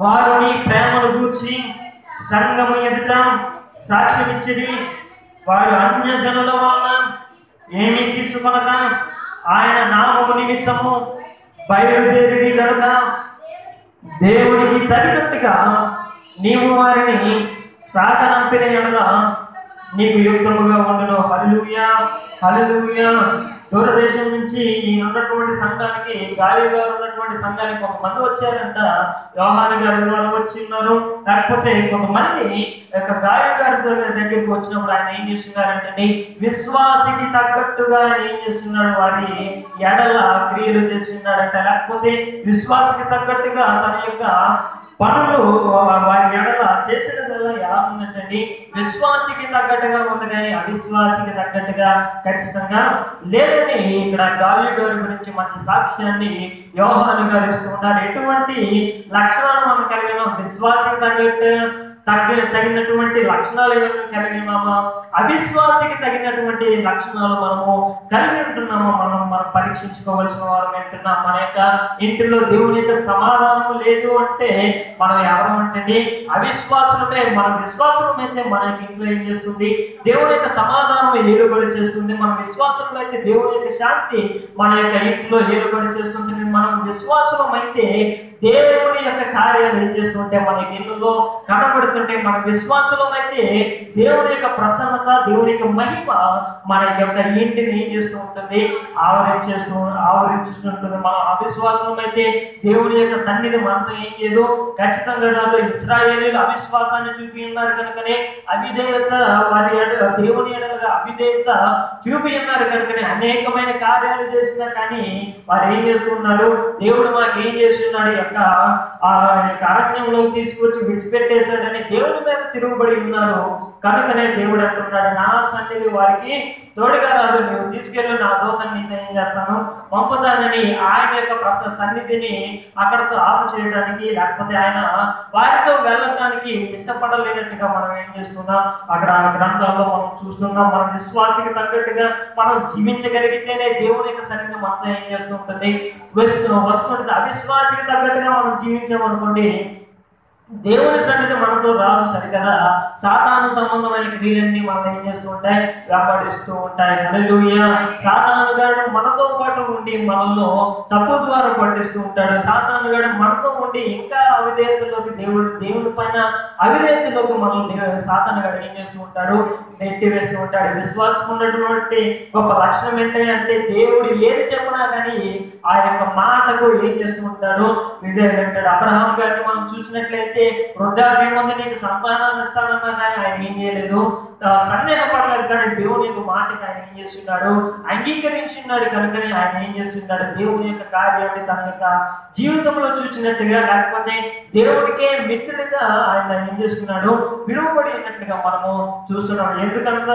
వారు నీ ప్రేమను గూర్చి సంఘము ఎదుట సాక్ష్యమిచ్చిరి. వారు అన్యజనుల వలన ఏమీ తీసుకొనక ఆయన నామము నిమిత్తము బయలుదేరి గనుక దేవునికి తగినట్టుగా నీవు వారిని సాగనంపిన ఎడల నీకు యుక్తముగా ఉండును. హల్లెలూయా హల్లెలూయా. దూరదేశం నుంచి ఈ ఉన్నటువంటి సంఘానికి, గాలియు గారు ఉన్నటువంటి సంఘానికి కొంతమంది వచ్చారంట. యోహాను గారి ద్వారా వచ్చి ఉన్నారు. లేకపోతే కొంతమంది యొక్క గాలియు గారి దగ్గరికి వచ్చినప్పుడు ఆయన ఏం చేస్తున్నారంటే విశ్వాసికి తగ్గట్టుగా ఆయన ఏం చేస్తున్నాడు, వారి ఎడల క్రియలు చేస్తున్నాడంట. లేకపోతే విశ్వాసికి తగ్గట్టుగా తన యొక్క పనులు వారి ఎడల చేసినదల్లా ఎలా ఉన్నట్టండి? విశ్వాసికి తగ్గట్టుగా ఉంది కానీ అవిశ్వాసికి తగ్గట్టుగా ఖచ్చితంగా లేదని ఇక్కడ గాలి గారి గురించి మంచి సాక్ష్యాన్ని యోహాను గారు ఇస్తూ ఉన్నారు. ఎటువంటి లక్షణాలు మనం కలిగిన విశ్వాసికి తగినటువంటి లక్షణాలు ఏమైనా కలిగి ఉన్నామా, అవిశ్వాసికి తగినటువంటి లక్షణాలు మనము కలిగి ఉంటున్నామా, మనం పరీక్షించుకోవాల్సిన వారు ఏంటున్నాం. మన యొక్క ఇంటిలో దేవుని యొక్క సమాధానం లేదు అంటే మనం ఎవరు అంటే అవిశ్వాసులమే. మన విశ్వాసులమైతే మన ఇంట్లో ఏం చేస్తుంది? దేవుని యొక్క సమాధానం ఏలుబడి చేస్తుంది. మన విశ్వాసులమైతే దేవుని యొక్క శాంతి మన యొక్క ఇంట్లో ఏలుబడి చేస్తుంది. మనం విశ్వాసులమైతే దేవుని యొక్క కార్యాలు ఏం చేస్తుంటే మన ఇళ్ళలో కనబడుతుంటే, మన విశ్వాసులమైతే దేవుని యొక్క ప్రసన్నత, దేవుని యొక్క మహిమ మన యొక్క ఇంటిని ఏం చేస్తూ ఉంటుంది? ఆవరించుతుంటుంది. మన అవిశ్వాసులమైతే దేవుని యొక్క సన్నిధి మనతో ఏం చేయదు, ఖచ్చితంగా రాదు. ఇశ్రాయేలీయులు అవిశ్వాసాన్ని చూపి ఉన్నారు కనుకనే అవిధేయత, వారి దేవుని ఎడలుగా అవిధేయత చూపి ఉన్నారు కనుకనే అనేకమైన కార్యాలు చేసినా కానీ వారు ఏం చేస్తున్నారు? దేవుడు మాకు ఏం చేస్తున్నాడు? అరణ్యంలోకి తీసుకొచ్చి విడిచిపెట్టేశాడని దేవుడి మీద తిరుగుబడి ఉన్నారు కనుకనే దేవుడు అంటున్నాడు, నా సన్నిధి వారికి తోడుగా రాదు, నువ్వు తీసుకెళ్ళు, నా దూతని నీతో ఏం చేస్తాను? పంపుతానని ఆయన యొక్క సన్నిధిని అక్కడతో ఆపు చేయడానికి, లేకపోతే ఆయన వారితో వెళ్ళడానికి ఇష్టపడలేనట్టుగా మనం ఏం చేస్తున్నాం? అక్కడ గ్రంథాల్లో మనం చూస్తున్నాం. మన విశ్వాసికి తగ్గట్టుగా మనం జీవించగలిగితేనే దేవుని యొక్క సన్నిధి మనతో ఏం చేస్తుంటుంది? వస్తుంటుంది. అవిశ్వాసికి తగ్గట్టుగా మనం జీవించామనుకోండి, దేవుని సన్నిధి మనతో రాదు సరికదా. సాతాను సంబంధమైన క్రియలన్నీ మనం ఏం చేస్తూ ఉంటాయి? వ్యాపారిస్తూ ఉంటాయి. హల్లెలూయా. సాతాను గాడు మనతో పాటు ఉండి మనల్ని తప్పు ద్వారా పట్టిస్తూ ఉంటాడు. సాతాను గాడు మనతో ఉండి ఇంకా అవిధేయతలోకి దేవుడి పైన అవిధేయతలోకి మనల్ని సాతాను గాడు ఏం చేస్తూ ఉంటాడు? నెట్టి వేస్తూ ఉంటాడు. విశ్వాసం ఉన్నటువంటి గొప్ప లక్షణం ఏంటంటే దేవుడు ఏది చెప్పినా కానీ ఆ యొక్క మాటకు ఏం చేస్తూ ఉంటాడు? విధేయుడు అంటాడు. అబ్రహాం గారిని మనం చూసినట్లయితే వృద్ధాప్యం ఉంది, నీకు సంతానాన్ని ఇస్తానన్నా కానీ ఆయన ఏం చేయలేదు, సందేహపడలేదు. కానీ దేవుని యొక్క మాటకి ఆయన ఏం చేస్తున్నాడు? అంగీకరించున్నాడు. కనుకనే ఆయన ఏం చేస్తున్నాడు? దేవుని యొక్క కార్యాన్ని తన యొక్క జీవితంలో చూసినట్టుగా, లేకపోతే దేవుడికే మిత్రుడిగా ఆయన ఏం చేసుకున్నాడు? విలువబడి ఉన్నట్లుగా మనము చూస్తున్నాం. ఎందుకంత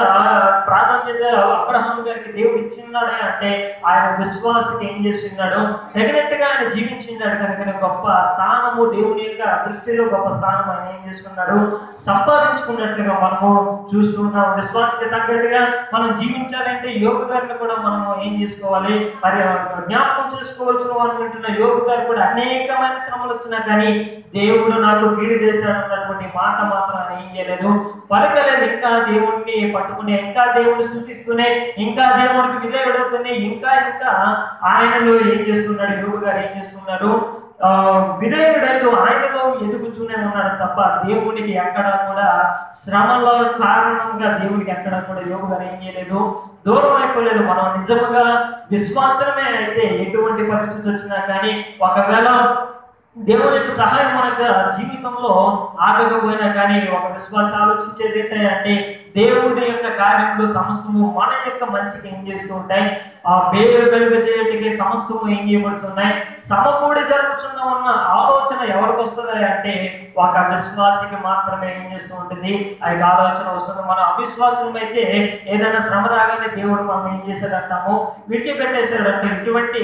ప్రాధాన్యత అబ్రహాం గారికి దేవుడు ఇచ్చిన్నాడే అంటే ఆయన విశ్వాసకి ఏం చేస్తున్నాడు? తగినట్టుగా ఆయన జీవించినాడు. కనుక గొప్ప స్థానము దేవుని యొక్క దృష్టిలో గొప్ప స్థానం ఆయన ఏం చేసుకున్నాడు? సంపాదించుకున్నట్లుగా మనము చూస్తున్నాం. విశ్వాసకి తగ్గట్టుగా మనం జీవించాలంటే యోగు గారిని కూడా మనము ఏం చేసుకోవాలి? మరి జ్ఞాపకం చేసుకోవాల్సిన వారు వింటున్న యోగు గారు కూడా అనేకమైన శ్రమలు వచ్చినా కానీ దేవుడు నాకు కీడు చేశాడు అన్నటువంటి మాట మాత్రం ఆయన ఏం చేయలేదు, పలకలేదు. ఇంకా దేవుడిని పట్టుకునే, ఇంకా దేవుడిని స్తుతిస్తూనే, ఇంకా దేవుడికి విధేయుడవుతూనే, ఇంకా ఆయనలో ఏం చేస్తున్నాడు? యోగు గారు ఏం చేస్తున్నాడు? విధేయుడైతే ఆయనలో ఎదుగుతూనే ఉన్నాడు తప్ప దేవునికి ఎక్కడా కూడా శ్రమల కారణంగా దేవునికి ఎక్కడా కూడా యోగు గారు ఏం చేయలేదు, దూరం అయిపోలేదు. మనం నిజముగా విశ్వాసమే అయితే ఎటువంటి పరిస్థితి వచ్చినా కానీ, ఒకవేళ దేవుని యొక్క సహాయం మనకు జీవితంలో ఆగకపోయినా కానీ, ఒక విశ్వాస ఆలోచించేది ఏంటంటే దేవుడి యొక్క కార్యములు సమస్తము మన యొక్క మంచికి ఏం చేస్తూ ఉంటాయి? ఆ మేలు కలుగ చేయటికి సమస్తము ఏం చేయబడుతున్నాయి? సమకూడి జరుగుతున్న ఆలోచన ఎవరికి వస్తుంది అంటే ఒక విశ్వాసికి మాత్రమే ఏం చేస్తూ ఉంటుంది? ఆ యొక్క ఆలోచన వస్తుంది. మన అవిశ్వాసం అయితే ఏదైనా శ్రమ రాగానే దేవుడు మనం ఏం చేశాడంటాము? విడిచిపెట్టేశాడంటే ఇటువంటి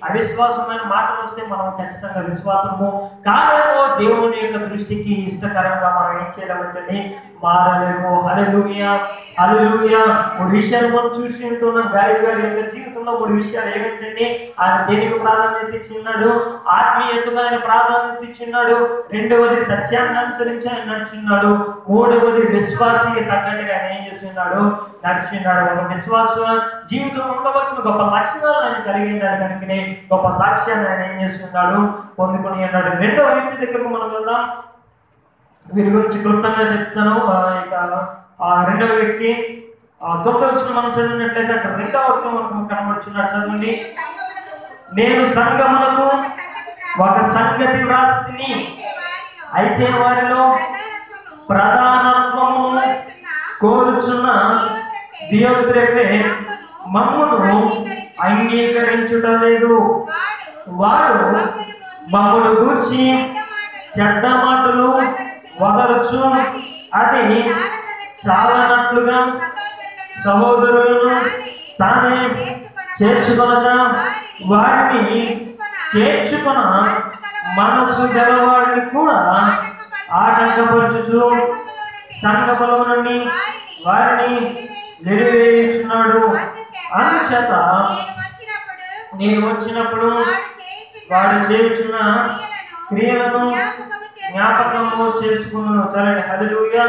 అవిశ్వాసమైన మాటలు వస్తే మనం ఖచ్చితంగా విశ్వాసము కాలేమో, దేవుని యొక్క దృష్టికి ఇష్టకరంగా మనం ఏం చేయలేమంటే మారలేము. హల్లెలూయా, హల్లెలూయా. మూడు విషయాలు మనం చూసి ఉంటున్నాం. గాలి గారి యొక్క జీవితంలో మూడు విషయాలు ఏమిటంటే ఆయన దేనికి ప్రాధాన్యత ఇచ్చిన్నాడు? ఆత్మీయతగా ఆయన ప్రాధాన్యత ఇచ్చిన్నాడు. రెండవది సత్యాన్ని అనుసరించి ఆయన నడిచిన్నాడు. మూడవది విశ్వాసికి తగ్గట్టుగా ఆయన ఏం చేస్తున్నాడు? నడిచిన్నాడు. ఒక విశ్వాస జీవితంలో ఉండవలసిన గొప్ప లక్షణాలు ఆయన కలిగి ఉన్నాడు. కనుకనే గొప్ప సాక్ష్యాన్ని ఆయన ఏం చేస్తున్నాడు? పొందుకొని ఉన్నాడు. రెండవ వ్యక్తి దగ్గరకు మనం వెళ్దాం. వీరి గురించి క్లుప్తంగా చెప్తాను. ఇక రెండవ వ్యక్తి 9వ వచనం మనం చదివినట్లయితే అక్కడ రెండవ వచనం మనకు కనబడుచున్నాడు. చదవండి. నేను సంగమునకు ఒక సంగతి వ్రాసితిని, అయితే వారిలో ప్రధానత్వమును కోరుచున్న దియోత్రెఫే మమ్మును అంగీకరించుట లేదు. వాడు మమ్మను గూర్చి చెడ్డ మాటలు వదరచు అది చాలనట్లుగా సహోదరులను తానే చేర్చుకొనగా వారిని చేర్చుకొన మనసు గలవాడిని కూడా ఆటంకపరచుచు సంఘములో నుండి వారిని నిలివేయుచున్నాడు. అందుచేత నేను వచ్చినప్పుడు వాడు చేయుచున్న క్రియలను జ్ఞాపకము చేసుకున్నాను. సరే, హల్లెలూయా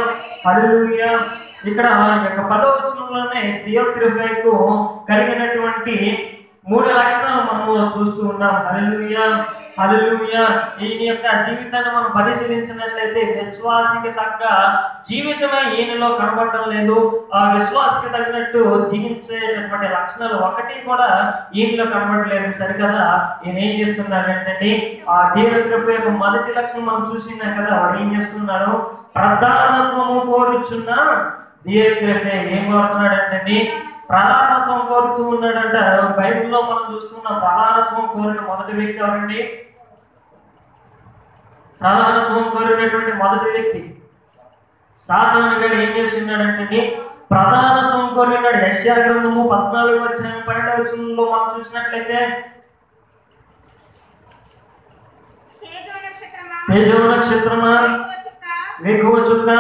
హల్లెలూయా. ఇక్కడ యొక్క 10వ వచనంలోనే థియోత్రిఫైకు కలిగినటువంటి 3 లక్షణాలు మనము చూస్తూ ఉన్నాం. హల్లెలూయా హల్లెలూయా. ఈయన యొక్క జీవితాన్ని మనం పరిశీలించినట్లయితే విశ్వాసికి తగ్గ జీవితమే ఈయనలో కనబడటం లేదు. ఆ విశ్వాసికి తగినట్టు జీవించేటటువంటి లక్షణాలు ఒకటి కూడా ఈయనలో కనబడలేదు. సరికదా, ఈయన ఏం చేస్తున్నాడంటే ఆ థియోత్రిఫై యొక్క మొదటి లక్షణం మనం చూసినాం కదా. వాడు ఏం చేస్తున్నాడు? ప్రధానత్వము కోరుచున్న థియోత్రిఫై ఏం కోరుతున్నాడంటే ప్రధానత్వం కోరుతూ ఉన్నాడంట. బైబిల్లో మనం చూస్తున్న ప్రధానత్వం కోరిన మొదటి వ్యక్తి ఎవరండి? ప్రధానత్వం కోరినటువంటి మొదటి వ్యక్తి సాతాను గారు ఏం చేస్తున్నాడంటే ప్రధానత్వం కోరినాడు. యెషయా గ్రంథము 14:12 మనం చూసినట్లయితే తేజో నక్షత్రమా వేకువ చుక్క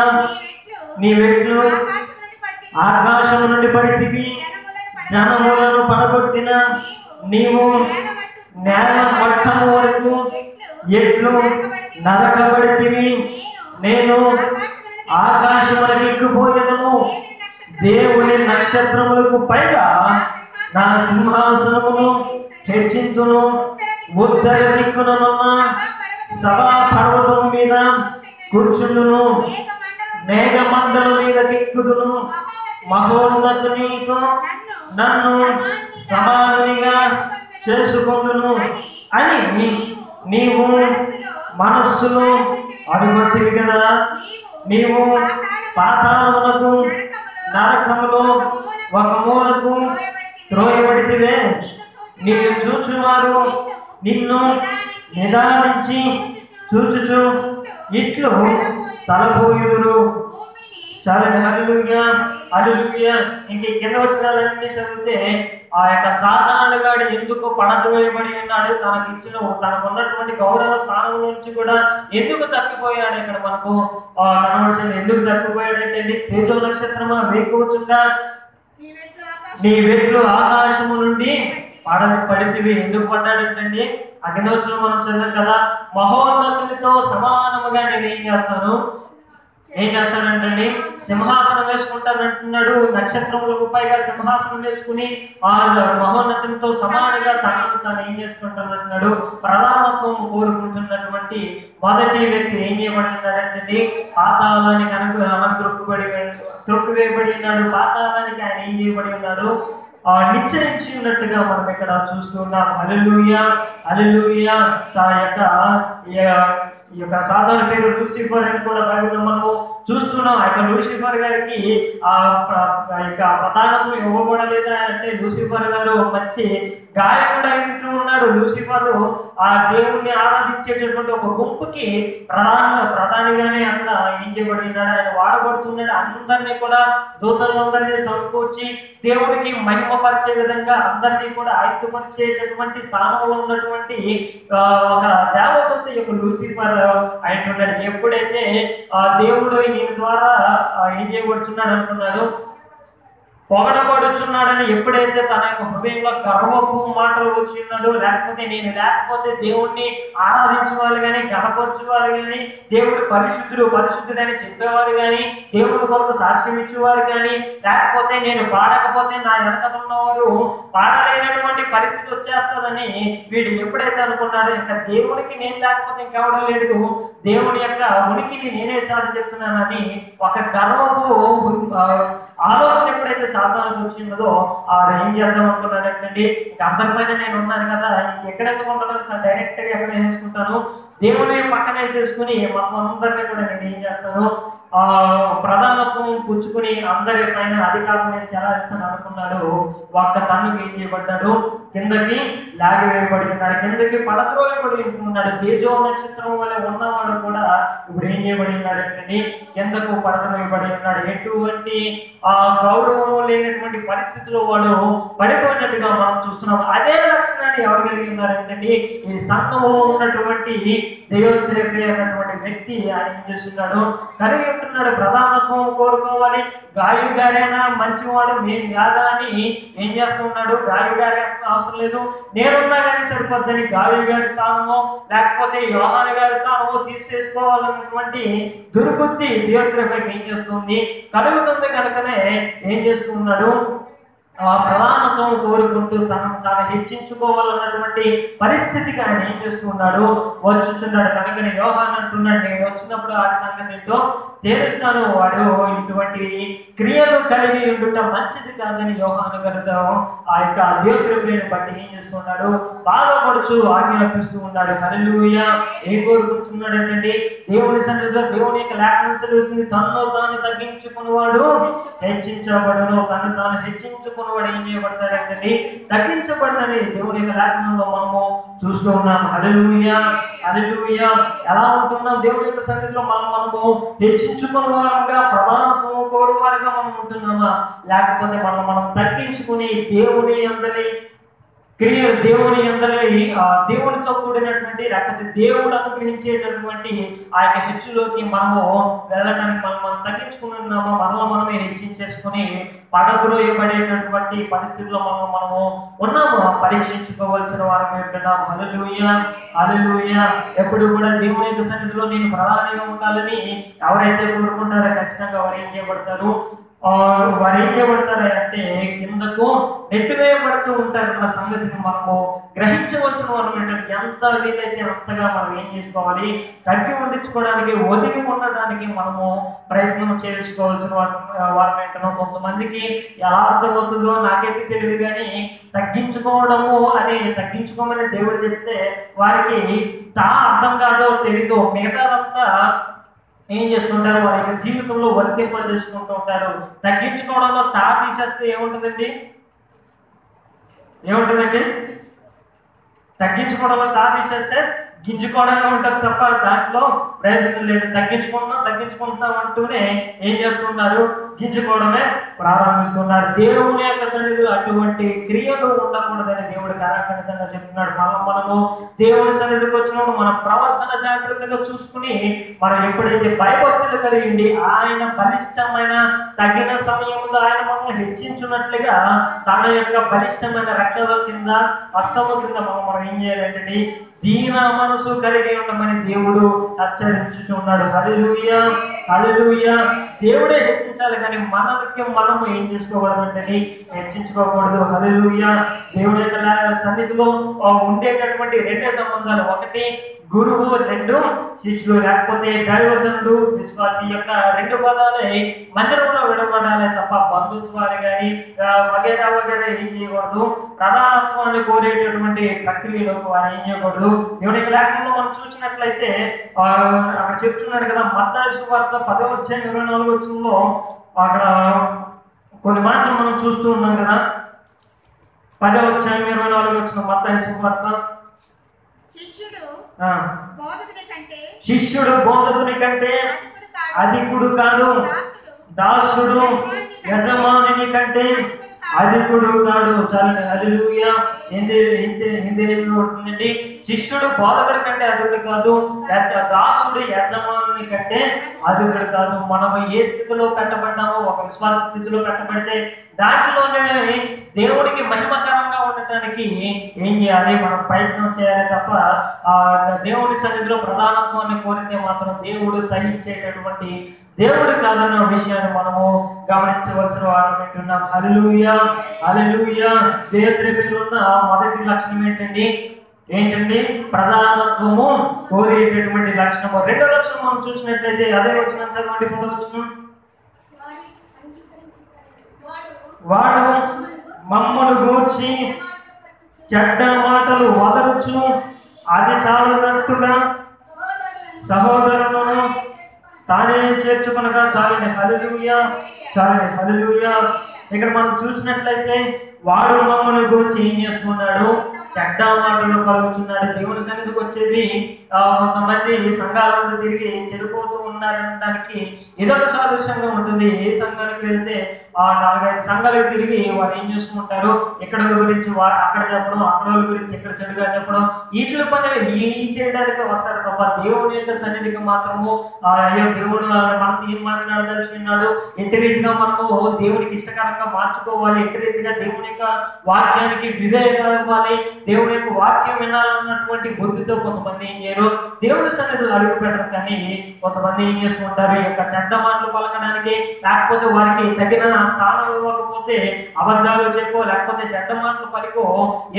నీ వెట్లు ఆకాశము నుండి పడితివి, జనములను పడగొట్టిన నీవు నేల మట్టము వరకు ఎట్లు నరకబడితివి. నేను ఆకాశములకు ఎక్కిపోయేదను, దేవుని నక్షత్రములకు పైగా నా సింహాసనమును హెచ్చింతును. ఉత్తర దిక్కుననున్న సభా పర్వతము మీద కూర్చుండును, మేఘమండలం మీద కెక్కుదును. మహోన్నతునితో నన్ను సమానునిగా చేసుకొందును అని నీవు మనస్సులో అనుకుంటివి కదా. నీవు పాతాళమునకు నరకములో ఒక మూలకు త్రోయబడితివే. నిన్ను చూచువారు నిన్ను నిదానించి చూచుచు ఇట్లు తలపోయుదురు. చాలండి. హల్లెలూయా హల్లెలూయా. ఇంక కింద వచనాలన్నీ చదివితే ఆ యొక్క సాతాను గాడు ఎందుకు పడద్రోయబడి ఉన్నాడు, తనకు ఇచ్చిన తనకున్నటువంటి గౌరవ స్థానం నుంచి కూడా ఎందుకు తప్పిపోయాడు ఇక్కడ మనకు కనబడుతుంది. ఎందుకు తప్పిపోయాడంటే తేజో నక్షత్రమా వేకువచుగా నీ వెట్లు ఆకాశము నుండి పడితివి. ఎందుకు పడ్డాడంటే ఆ కింద వచనం మనం చదివాం కదా. మహోన్నతునితో సమానముగా నేను ఏం చేస్తాడంటే సింహాసనం వేసుకుంటానంటున్నాడు. నక్షత్రములకు పైగా సింహాసనం వేసుకుని ఆ మహోన్నతునితో సమానంగా తాను ఏం చేసుకుంటానంటున్నాడు. ప్రధానత్వం కోరుకుంటున్నటువంటి మొదటి వ్యక్తి ఏం చేయబడినాడంటే పాతాళానికి త్రొక్కివేయబడి ఉన్నాడు. పాతాళానికి ఆయన ఏం చేయబడి ఉన్నాడు? నిశ్చయించి ఉన్నట్టుగా మనం ఇక్కడ చూస్తున్నాం. హల్లెలూయా హల్లెలూయా. ఈ యొక్క సాధారణ పేరు లూసిఫర్ అని కూడా బైబిల్లో మనము చూస్తున్నాం. ఆ యొక్క లూసిఫర్ గారికి ఆ యొక్క ప్రధానత్వం ఇవ్వబడలేదా అంటే లూసిఫర్ గారు మంచి గాయకుడు అంటూ ఉన్నాడు. లూసిఫర్ ఆ దేవుణ్ణి ఆరాధించేటటువంటి ఒక గుంపుకి ప్రధానిగానే అక్కడ ఏం చేయబడినాడు, ఆయన వాడబడుతున్నాడు. అందరినీ కూడా దూతలందరినీ సమకూర్చి దేవుడికి మహిమపరిచే విధంగా అందరినీ కూడా ఆయుధపరిచేటటువంటి స్థానంలో ఉన్నటువంటి ఒక దేవదూత యొక్క లూసిఫర్ అయినట్టున్నాడు. ఎప్పుడైతే ఆ దేవుడు ఈయన ద్వారా ఏం చేయబడుతున్నాడు అనుకున్నాడు, పొగడబడుచున్నాడని ఎప్పుడైతే తన యొక్క హృదయంలో గర్వపు మాటలు వచ్చిన్నాడో, లేకపోతే దేవుణ్ణి ఆరాధించేవాళ్ళు కానీ గణపరచేవారు కానీ దేవుడు పరిశుద్ధుడని చెప్పేవారు కానీ దేవుడి కొరకు సాక్ష్యం ఇచ్చేవారు కానీ లేకపోతే నేను పాడకపోతే నా వెనకతున్నవారు పాడలేనటువంటి పరిస్థితి వచ్చేస్తుందని వీడు ఎప్పుడైతే అనుకున్నాడో ఇంకా దేవుడికి నేను లేకపోతే ఇంకెవడం లేదు, దేవుడి యొక్క ఉనికిని నేనే చాలు చెప్తున్నానని ఒక గర్వపు ఆలోచన ఎప్పుడైతే సాతానుకు వచ్చిందో ఆవిడ ఏం చేద్దాం అనుకున్నానంటే అందరిపైన నేను ఉన్నాను కదా, ఇంకెక్కడెక్కడ ఉంటాను డైరెక్ట్ గా ఎక్కడ వేసుకుంటాను, దేవుని పక్కన వేసేసుకుని మొత్తం అందరినీ కూడా నేను ఏం చేస్తాను ప్రధానత్వం పుచ్చుకుని అందరి పైన అధికారం నేను చెలాయిస్తాను అనుకున్నాడు. ఒక్క తన్నుకు ఏం చేయబడ్డాడు, కిందకి లాగివేయబడి ఉన్నాడు, కిందకి పడద్రోయబడి ఉంటున్నాడు. తేజో నక్షత్రం వల్ల ఉన్నవాడు కూడా ఇప్పుడు ఏం చేయబడి ఉన్నాడు అంటే కిందకు పడద్రోయబడి ఉన్నాడు. ఎటువంటి గౌరవం లేనటువంటి పరిస్థితిలో వాడు పడిపోయినట్టుగా మనం చూస్తున్నాం. అదే లక్షణాన్ని ఎవరు కలిగి ఉన్నారంటే ఈ సంఘంలో ఉన్నటువంటి దైవోత్రేఫీ అన్నటువంటి వ్యక్తి ఆయన ఏం చేస్తున్నాడు, కలిగి ఉంటున్నాడు. ప్రధానత్వం కోరుకోవాలి, గాయు గారైనా మంచివాడు మేము కాదా అని ఏం చేస్తున్నాడు, గాయు గారి అవసరం లేదు, నేనున్నా కానీ సరిపోద్దని గాయు గారి స్థానమో లేకపోతే యోహాను గారి స్థానమో తీసేసుకోవాలన్నటువంటి దుర్బుద్ధి దైవోత్రేఫీకి ఏం చేస్తుంది, కలుగుతుంది. కనుకనే ఏం చేస్తున్నాడు, ప్రధానత్వం కోరుకుంటూ తనను తాను హెచ్చించుకోవాలన్నటువంటి పరిస్థితికి ఆయన ఏం చేస్తున్నాడు, వచ్చుచున్నాడు. కనుకనే యోహాను అంటున్నాడు, నేను వచ్చినప్పుడు ఆ సంగతి ఏంటో తేలుస్తాను. వాడు ఇటువంటి క్రియలు కలిగి ఉండుట మంచిది కాదని యోహాను గారితో ఆ యొక్క దైవోత్రేఫీని బట్టి ఏం చేస్తున్నాడు, బాధపడుచు ఆజ్ఞాపిస్తూ ఉన్నాడు. హల్లెలూయా. ఏం కోరుకుంటున్నాడు అంటే దేవుని సన్నిధిలో దేవుని యొక్క లేఖనం సెలవుస్తుంది, తనను తాను తగ్గించుకున్నవాడు హెచ్చించబడును, తను తాను హెచ్చించుకున్నవాడు ఏం చేయబడతాడంటే తగ్గించబడనని దేవుని యొక్క లేఖనంలో మనము చూస్తూ ఉన్నాం. హల్లెలూయా, హల్లెలూయా. ఎలా ఉంటున్నాం దేవుని యొక్క సన్నిధిలో మనము హెచ్చించుకున్న వారంగా ప్రధానత్వం కోరువారుగా మనం ఉంటున్నామా, లేకపోతే మనం తగ్గించుకుని దేవుని అందరి క్రియ దేవుని అందరి దేవునితో కూడినటువంటి లేకపోతే దేవుడు అనుగ్రహించేటటువంటి ఆ యొక్క హెచ్చులోకి మనము వెళ్ళడానికి మనం తగ్గించుకున్నామా, మనమే హెచ్చించేసుకుని పడద్రోయబడేటటువంటి పరిస్థితుల్లో మనము ఉన్నాము, పరీక్షించుకోవాల్సిన వారం ఉంటున్నాం. హల్లెలూయా, హల్లెలూయా. ఎప్పుడు కూడా దేవుని యొక్క సన్నిధిలో నేను ప్రధానిగా ఉండాలని ఎవరైతే కోరుకుంటారో ఖచ్చితంగా వారు ఏం చేయబడతారు, వారు ఏం చేయబడతారు అంటే కిందకు నెట్టివేయబడుతూ ఉంటారు. అన్న సంగతిని మనము గ్రహించవలసిన వారు ఏంటంటే ఎంత వీలైతే అంతగా మనం ఏం చేసుకోవాలి, తగ్గి ఉండించుకోవడానికి, ఒదిగి ఉండడానికి మనము ప్రయత్నం చేసుకోవాల్సిన వారు ఏంటనో. కొంతమందికి ఎలా అర్థమవుతుందో నాకైతే తెలియదు కానీ తగ్గించుకోవడము అని తగ్గించుకోమని దేవుడు చెప్తే వారికి అర్థం కాదో తెలీదు, మిగతాదంతా ఏం చేస్తుంటారు, వారి యొక్క జీవితంలో వర్తింపజేసుకుంటూ ఉంటారు. తగ్గించుకోవడంలో తీసేస్తే ఏముంటుందండి, తగ్గించుకోవడంలో తీసేస్తే గింజుకోవడంలో ఉంటుంది తప్ప దాంట్లో ప్రయోజనం లేదు. తగ్గించుకుంటున్నాం అంటూనే ఏం చేస్తున్నారు, గింజుకోవడమే ప్రారంభిస్తున్నారు. దేవుని యొక్క సన్నిధిలో అటువంటి క్రియలు ఉండకూడదని దేవుడు ఖరాఖండితంగా చెప్తున్నాడు. మనము దేవుని సన్నిధికి వచ్చినప్పుడు మన ప్రవర్తన జాగ్రత్తగా చూసుకుని మనం ఎప్పుడైతే భయభక్తులు కలిగి ఆయన బలిష్టమైన తగిన సమయంలో ఆయన మనల్ని హెచ్చించున్నట్లుగా తన యొక్క బలిష్టమైన రెక్కల కింద హస్తము కింద మనం ఏం చేయాలంటే దీన మనసు కలిగి ఉండమని దేవుడు హెచ్చరించుచున్నాడు. హల్లెలూయా, హల్లెలూయా. దేవుడే హెచ్చించాలి కానీ మనము ఏం చేసుకోకూడదంటే హెచ్చించుకోకూడదు. హల్లెలూయా. దేవుడి యొక్క సన్నిధిలో ఉండేటటువంటి రెండే సంబంధాలు, ఒకటి గురువు, రెండు శిష్యులు, లేకపోతే దైవజనుడు విశ్వాసి యొక్క రెండు పదాలే మందిరంలో విడబడాలి తప్ప బంధుత్వాలు కానీ వగేరా ఏం చేయకూడదు. ప్రధానత్వాన్ని కోరేటటువంటి ప్రక్రియలకు వారు ఏం చేయకూడదు. దేవుని లేఖనంలో మనం చూసినట్లయితే అక్కడ చెప్తున్నాడు కదా, మత్తయి సువార్త 10:24 అక్కడ కొన్ని మాటలు మనం చూస్తూ ఉన్నాం కదా. 10:24 మత్తయి సువార్త, శిష్యుడు బోధకుని కంటే అధికుడు కాడు, దాసుడు యజమానుని కంటే అధికుడు కాడు. చాలా హల్లెలూయా. హిందీ శిష్యుడు బోధకుడి కంటే అధికుడు కాదు, దాసుడు యజమానుని కంటే అధికుడు కాదు. మనం ఏ స్థితిలో పెట్టబడ్డామో, ఒక విశ్వాస స్థితిలో పెట్టబడితే దాంట్లోనే దేవుడికి మహిమకరంగా ఉండటానికి ఏం చేయాలి, మనం ప్రయత్నం చేయాలి తప్ప దేవుని సన్నిధిలో ప్రధానత్వాన్ని కోరితే మాత్రం దేవుడు సహించేటటువంటి దేవుడు కాదన్న విషయాన్ని మనము గమనించవలసిన వారు వింటున్నాం. హల్లెలూయా, హల్లెలూయా. దైవోత్రేఫీలో ఉన్న మొదటి లక్షణం ఏంటండి, ప్రధానత్వము కోరేటటువంటి లక్షణము. రెండో లక్షణం మనం చూసినట్లయితే అదే వచనం చదవండి, 10వ వచనం. వాడు మమ్మను గూర్చి చెడ్డ మాటలు వదలుచు అది చాలన్నట్టుగా సహోదరులను తానే చేర్చుకునగా చాలండి. హల్లెలూయా, చాలండి. హల్లెలూయా. ఇక్కడ మనం చూసినట్లయితే వాడు మమ్మల్ని గురించి ఏం చేస్తున్నాడు? చెడ్డ మాటలు పలుకుతున్నాడు. దేవుని సన్నిధికి వచ్చేది కొంతమంది సంఘాలను తిరిగి చెడిపోతూ ఉన్నారనడానికి ఇదొక సాదృశ్యంగా ఉంటుంది. ఏ సంఘానికి వెళ్తే 4-5 సంఘాలకు తిరిగి వారు ఏం చేసుకుంటారు? ఇక్కడ గురించి అక్కడ చెప్పడం, అక్కడ గురించి ఇక్కడ చెడుగా చెప్పడం, వీటి పని ఈ చేయడానికి వస్తారు తప్ప దేవుని యొక్క సన్నిధికి మాత్రము అయ్యో దేవుడు మనతో ఏం మాట్లాడదలుచుకున్నాడు, ఎట్టి రీతిగా మనము దేవునికి ఇష్టకరంగా మార్చుకోవాలి, ఎట్టి రీతిగా దేవుని యొక్క వాక్యానికి విధేయవ్వాలి, దేవుని యొక్క వాక్యం వినాలన్నటువంటి బుద్ధితో కొంతమంది ఏం చేయరు? దేవుని సన్నిధిలో అడుగు పెట్టరు. కానీ కొంతమంది ఏం చేస్తుంటారు? ఈ యొక్క చెడ్డ మాటలు పలకడానికి, లేకపోతే వారికి తగిన స్థానం ఇవ్వకపోతే అబద్ధాలు చెప్పో, లేకపోతే చెడ్డ మాటలు పలికో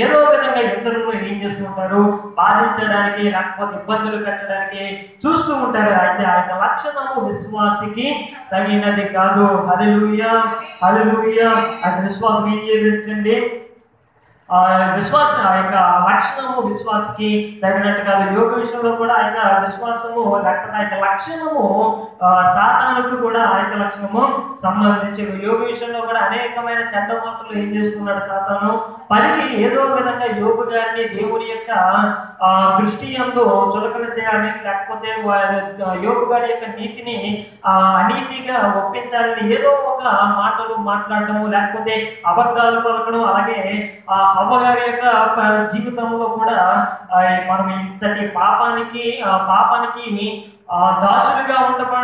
ఏదో విధంగా ఇతరులను ఏం చేస్తుంటారు? బాధించడానికి, లేకపోతే ఇబ్బందులు పెట్టడానికి చూస్తూ ఉంటారు. అయితే ఆ యొక్క లక్షణము విశ్వాసికి తగినది కాదు. హల్లెలూయా, హల్లెలూయా. ఆ విశ్వాసం ఏం చేయబెట్టండి? విశ్వాస ఆ యొక్క లక్షణము విశ్వాసకి తగినట్టు కాదు. యోగ విషయంలో కూడా ఆ యొక్క విశ్వాసము లేకపోతే ఆ యొక్క లక్షణము సాతానుకు కూడా ఆ యొక్క లక్షణము సంబంధించి యోగ విషయంలో కూడా అనేకమైన చెడ్డ మాటలు ఏం చేస్తున్నాడు సాతాను? పలికి ఏదో విధంగా యోగు గారిని దేవుని యొక్క దృష్టి యందు చులకన చేయాలని, లేకపోతే యోగు గారి యొక్క నీతిని అనీతిగా ఒప్పించాలని ఏదో ఒక మాటలు మాట్లాడటము, లేకపోతే అబద్ధాలు పలకడం. అలాగే హవ్వ గారి యొక్క జీవితంలో కూడా మనం ఇంతటి పాపానికి దాసులుగా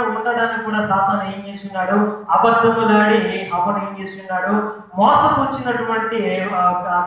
ఉండడానికి కూడా సాతాను ఏం చేస్తున్నాడు? అబద్ధములాడి హవ్వను ఏం చేస్తున్నాడు? మోసపుచ్చినటువంటి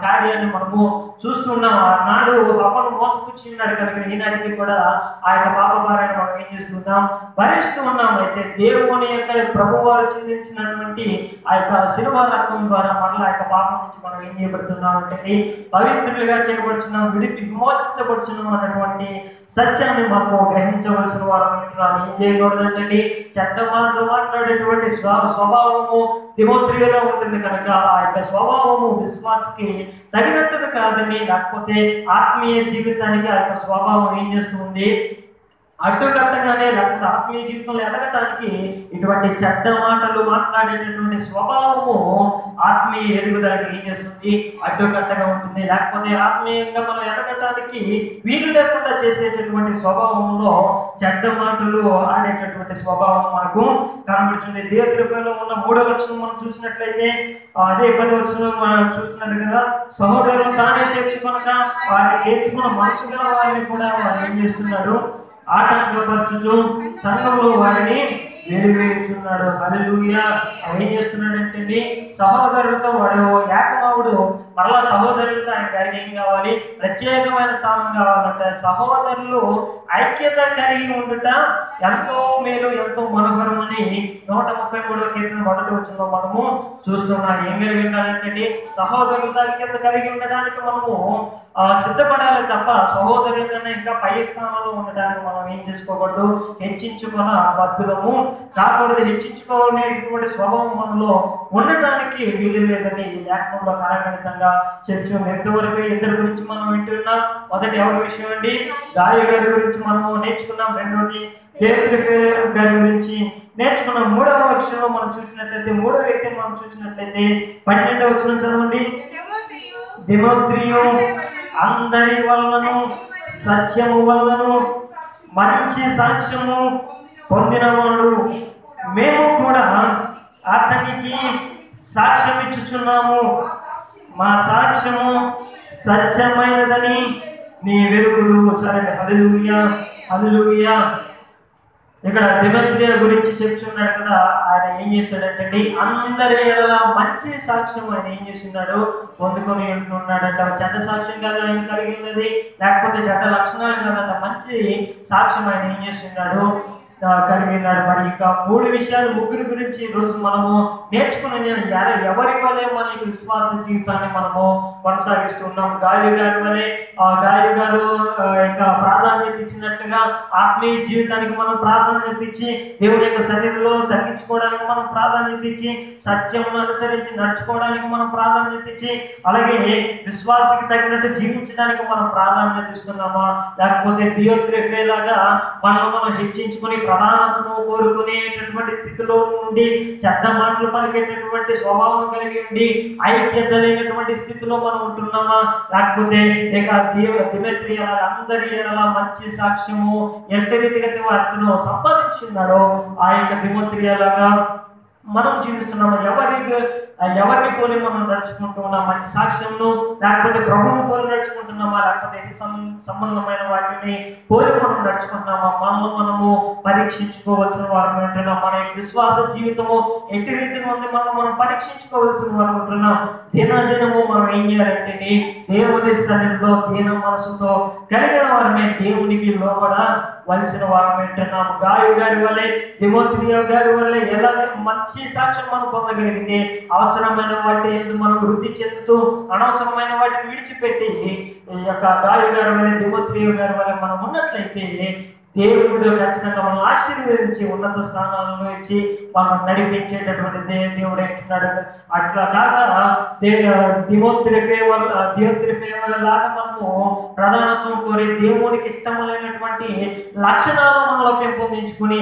కార్యాన్ని మనము చూస్తున్నాం. ఆనాడు హవ్వను మోసపుచ్చినాడు కనుక ఈనాటికి కూడా ఆ యొక్క పాప భారాన్ని మనం ఏం చేస్తున్నాం? భరిస్తూ ఉన్నాం. అయితే దేవుని యొక్క ప్రభువారు చెందించినటువంటి ఆ యొక్క శిలువ రక్తం ద్వారా మనలో ఆ యొక్క పాపం నుంచి మనం ఏం చేయబడుతున్నాం అంటే పవిత్రులుగా చేయబడుతున్నాం, విమోచించబడుతున్నాం అన్నటువంటి సత్యాన్ని మనము గ్రహించవలసిన వారు ఉంటున్నాం. ఏం చేయకూడదండి? చెడ్డ మాటలు మాట్లాడేటువంటి స్వభావము తిమోతిలో ఉంటుంది కనుక ఆ యొక్క స్వభావము విశ్వాసకి తగినట్టుగా కాదని, లేకపోతే ఆత్మీయ జీవితానికి ఆ యొక్క స్వభావం ఏం చేస్తుంది? అడ్డుకట్టగానే, లేకపోతే ఆత్మీయ జీవితంలో ఎదగటానికి ఇటువంటి చెడ్డ మాటలు మాట్లాడేటటువంటి స్వభావము ఆత్మీయ ఎదుగుదలకి ఏం చేస్తుంది? అడ్డుకట్టగా ఉంటుంది. లేకపోతే ఆత్మీయంగా మనం ఎదగటానికి వీలు లేకుండా చేసేటటువంటి స్వభావంలో చెడ్డ మాటలు ఆడేటటువంటి స్వభావం మనకు కనబడుతుంది. దేవత్రిలో ఉన్న 3వ లక్షణం మనం చూసినట్లయితే అదే 10వ వచనంలో మనం చూస్తున్నట్టు కదా, సహోదరులు తానే చేర్చుకొనక వారిని చేర్చుకున్న మనసు గల వారిని కూడా వారు ఏం చేస్తున్నాడు? ఆటంకపరచుచు సంఘంలో వారిని వెలివేస్తున్నాడు. హల్లెలూయా. ఏం చేస్తున్నాడంటే సహోదరులతో వాడు ఏకమావుడు మరలా సహోదరులతో ఆయన గారికి ఏం కావాలి? ప్రత్యేకమైన స్థానం కావాలంటే సహోదరులు ఐక్యత కలిగి ఉండుట ఎంతో మేలు, ఎంతో మనోహరం అని 133వ కీర్తన 1వ వచనంలో మనము చూస్తున్నాం. ఏం కలిగి ఉండాలంటే సహోదరులతో ఐక్యత కలిగి ఉండడానికి మనము సిద్ధపడాలి తప్ప సహోదరుల కన్నా ఇంకా పై స్థానంలో ఉండడానికి మనం ఏం చేసుకోకూడదు? హెచ్చించుకున్న బద్దులము కాకూడదు. హెచ్చించుకోనేటువంటి స్వభావం మనలో ఉండటానికి వీలు లేదని ఈ లేఖనంలో కారణంగా చెప్తున్నాం. ఎంతవరకు ఇద్దరి గురించి మనం వింటున్నాం. మొదటి ఎవరి విషయం అండి? గాయ గారి గురించి మనము నేర్చుకున్నాం. రెండోది పేతురు గారి గురించి నేర్చుకున్నాం. 3వ వచనంలో మనం చూసినట్లయితే 3వ వ్యక్తిని మనం చూసినట్లయితే 12వ వచనం చదవండి. తిమోతియు అందరి వలనను సత్యము వలనను మంచి సాక్ష్యము పొందినవాడు, మేము కూడా అతనికి సాక్ష్యం ఇచ్చుచున్నాము. మా సాక్ష్యము సత్యమైనదని నీ వెలుగులు. చలండి. హల్లెలూయా, హల్లెలూయా. ఇక్కడ తిమోతియ గురించి చెప్తున్నాడు కదా, ఆయన ఏం చేశాడంటే అందరి మంచి సాక్ష్యం ఆయన ఏం చేస్తున్నాడు? పొందుకొని ఉంటున్నాడంట. చెడ్డ సాక్ష్యం కాదు ఆయన కలిగి ఉన్నది, లేకపోతే చెడ్డ లక్షణాలు కాదంట, మంచి సాక్ష్యం ఆయన ఏం చేస్తున్నాడు? కలిగి ఉన్నాడు. మరి ఇక 3 విషయాలు, ముగ్గురు గురించి ఈరోజు మనము నేర్చుకుని ఎవరి వల్లే మన విశ్వాస జీవితాన్ని మనము కొనసాగిస్తున్నాం. గాలి గారి వల్లే గాలి గారు ఇంకా ప్రాధాన్యత ఇచ్చినట్లుగా ఆత్మీయ జీవితానికి మనం ప్రాధాన్యత ఇచ్చి, దేవుని యొక్క సన్నిధిలో తగ్గించుకోవడానికి మనం ప్రాధాన్యత ఇచ్చి, సత్యమును అనుసరించి నడుచుకోవడానికి మనం ప్రాధాన్యత ఇచ్చి, అలాగే విశ్వాసకి తగినట్టు జీవించడానికి మనం ప్రాధాన్యత ఇస్తున్నామా? లేకపోతే దియోత్రేఫే లాగా మనం హెచ్చించుకొని ప్రధానతను కోరుకునేటటువంటి స్థితిలో నుండి చెడ్డ మాటలు పలికేటటువంటి స్వభావం కలిగి ఉండి ఐక్యత లేనటువంటి స్థితిలో మనం ఉంటున్నామా? లేకపోతే ఇక దిమెత్రియ అందరి ఎడల మంచి సాక్ష్యము ఎంత రీతిగా అతను సంపాదించున్నాడో ఆ యొక్క దిమెత్రియలాగా మనం జీవిస్తున్నాము. ఎవరిని పోలి మనం నడుచుకుంటున్నాం? మంచి సాక్ష్యంను లేకపోతే ప్రభువుని పోలి నడుచుకుంటున్నామా? లేకపోతే సంబంధమైన వాటిని పోలి మనం నడుచుకుంటున్నామా? మనము పరీక్షించుకోవాల్సిన వారు ఉంటున్నాం. మన విశ్వాస జీవితము ఎట్టి రీతిగా ఉంది మనం పరీక్షించుకోవాల్సిన వారు ఉంటున్నాం. దినదినము మనం ఏం చేయాలంటే దేవుని సన్నిధిలో దీన మనసుతో కలిగిన వారమే దేవునికి లోబడవలసిన వారు ఉంటున్నాము. గాయు గారి వల్లే తిమోతియు గారి వల్లే ఎలా మంచి సాక్ష్యం మనం పొందగలిగితే అవసరమైన వాటి మనం వృద్ధి చెందుతూ అనవసరమైన వాటిని విడిచిపెట్టి ఈ యొక్క గాయు గారి వల్ల తిమోతియు గారి వల్ల మనం ఉన్నట్లయితే దేవుడు ఖచ్చితంగా మనం ఆశీర్వదించి ఉన్నత స్థానాలను ఇచ్చి మనం నడిపించేటటువంటి దేవుడు అంటున్నాడు. అట్లా కాక దిమోత్రిఫేవ లాగా మనము ప్రధానత్వం కోరి దేవునికి ఇష్టమైనటువంటి లక్షణాలను మనలో పెంపొందించుకుని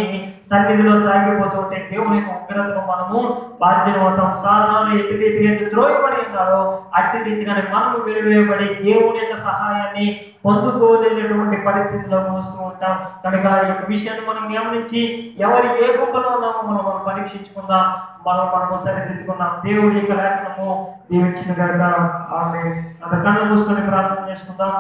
సన్నిధిలో సాగిపోతుంటే దేవుని యొక్క ఉగ్రతను మనము బాధ్యత అవుతాం. సాధారణ ఎట్టి రీతిగా ద్రోహపడి ఉన్నారో అట్టి రీతిగానే మనము వెలువేయబడి దేవుని యొక్క సహాయాన్ని పొందుకోలేనటువంటి పరిస్థితుల్లో వస్తూ ఉంటాం. కనుక ఈ యొక్క విషయాన్ని మనం గమనించి ఎవరు ఏ గొప్పలో ఉన్నామో మనం పరీక్షించుకుందాం, మనము సరిదిద్దుకుందాం. దేవుడి యొక్క లేఖనము దీవించిన గాక ఆమేన్. కళ్ళు మూసుకొని ప్రార్థన చేసుకుందాం.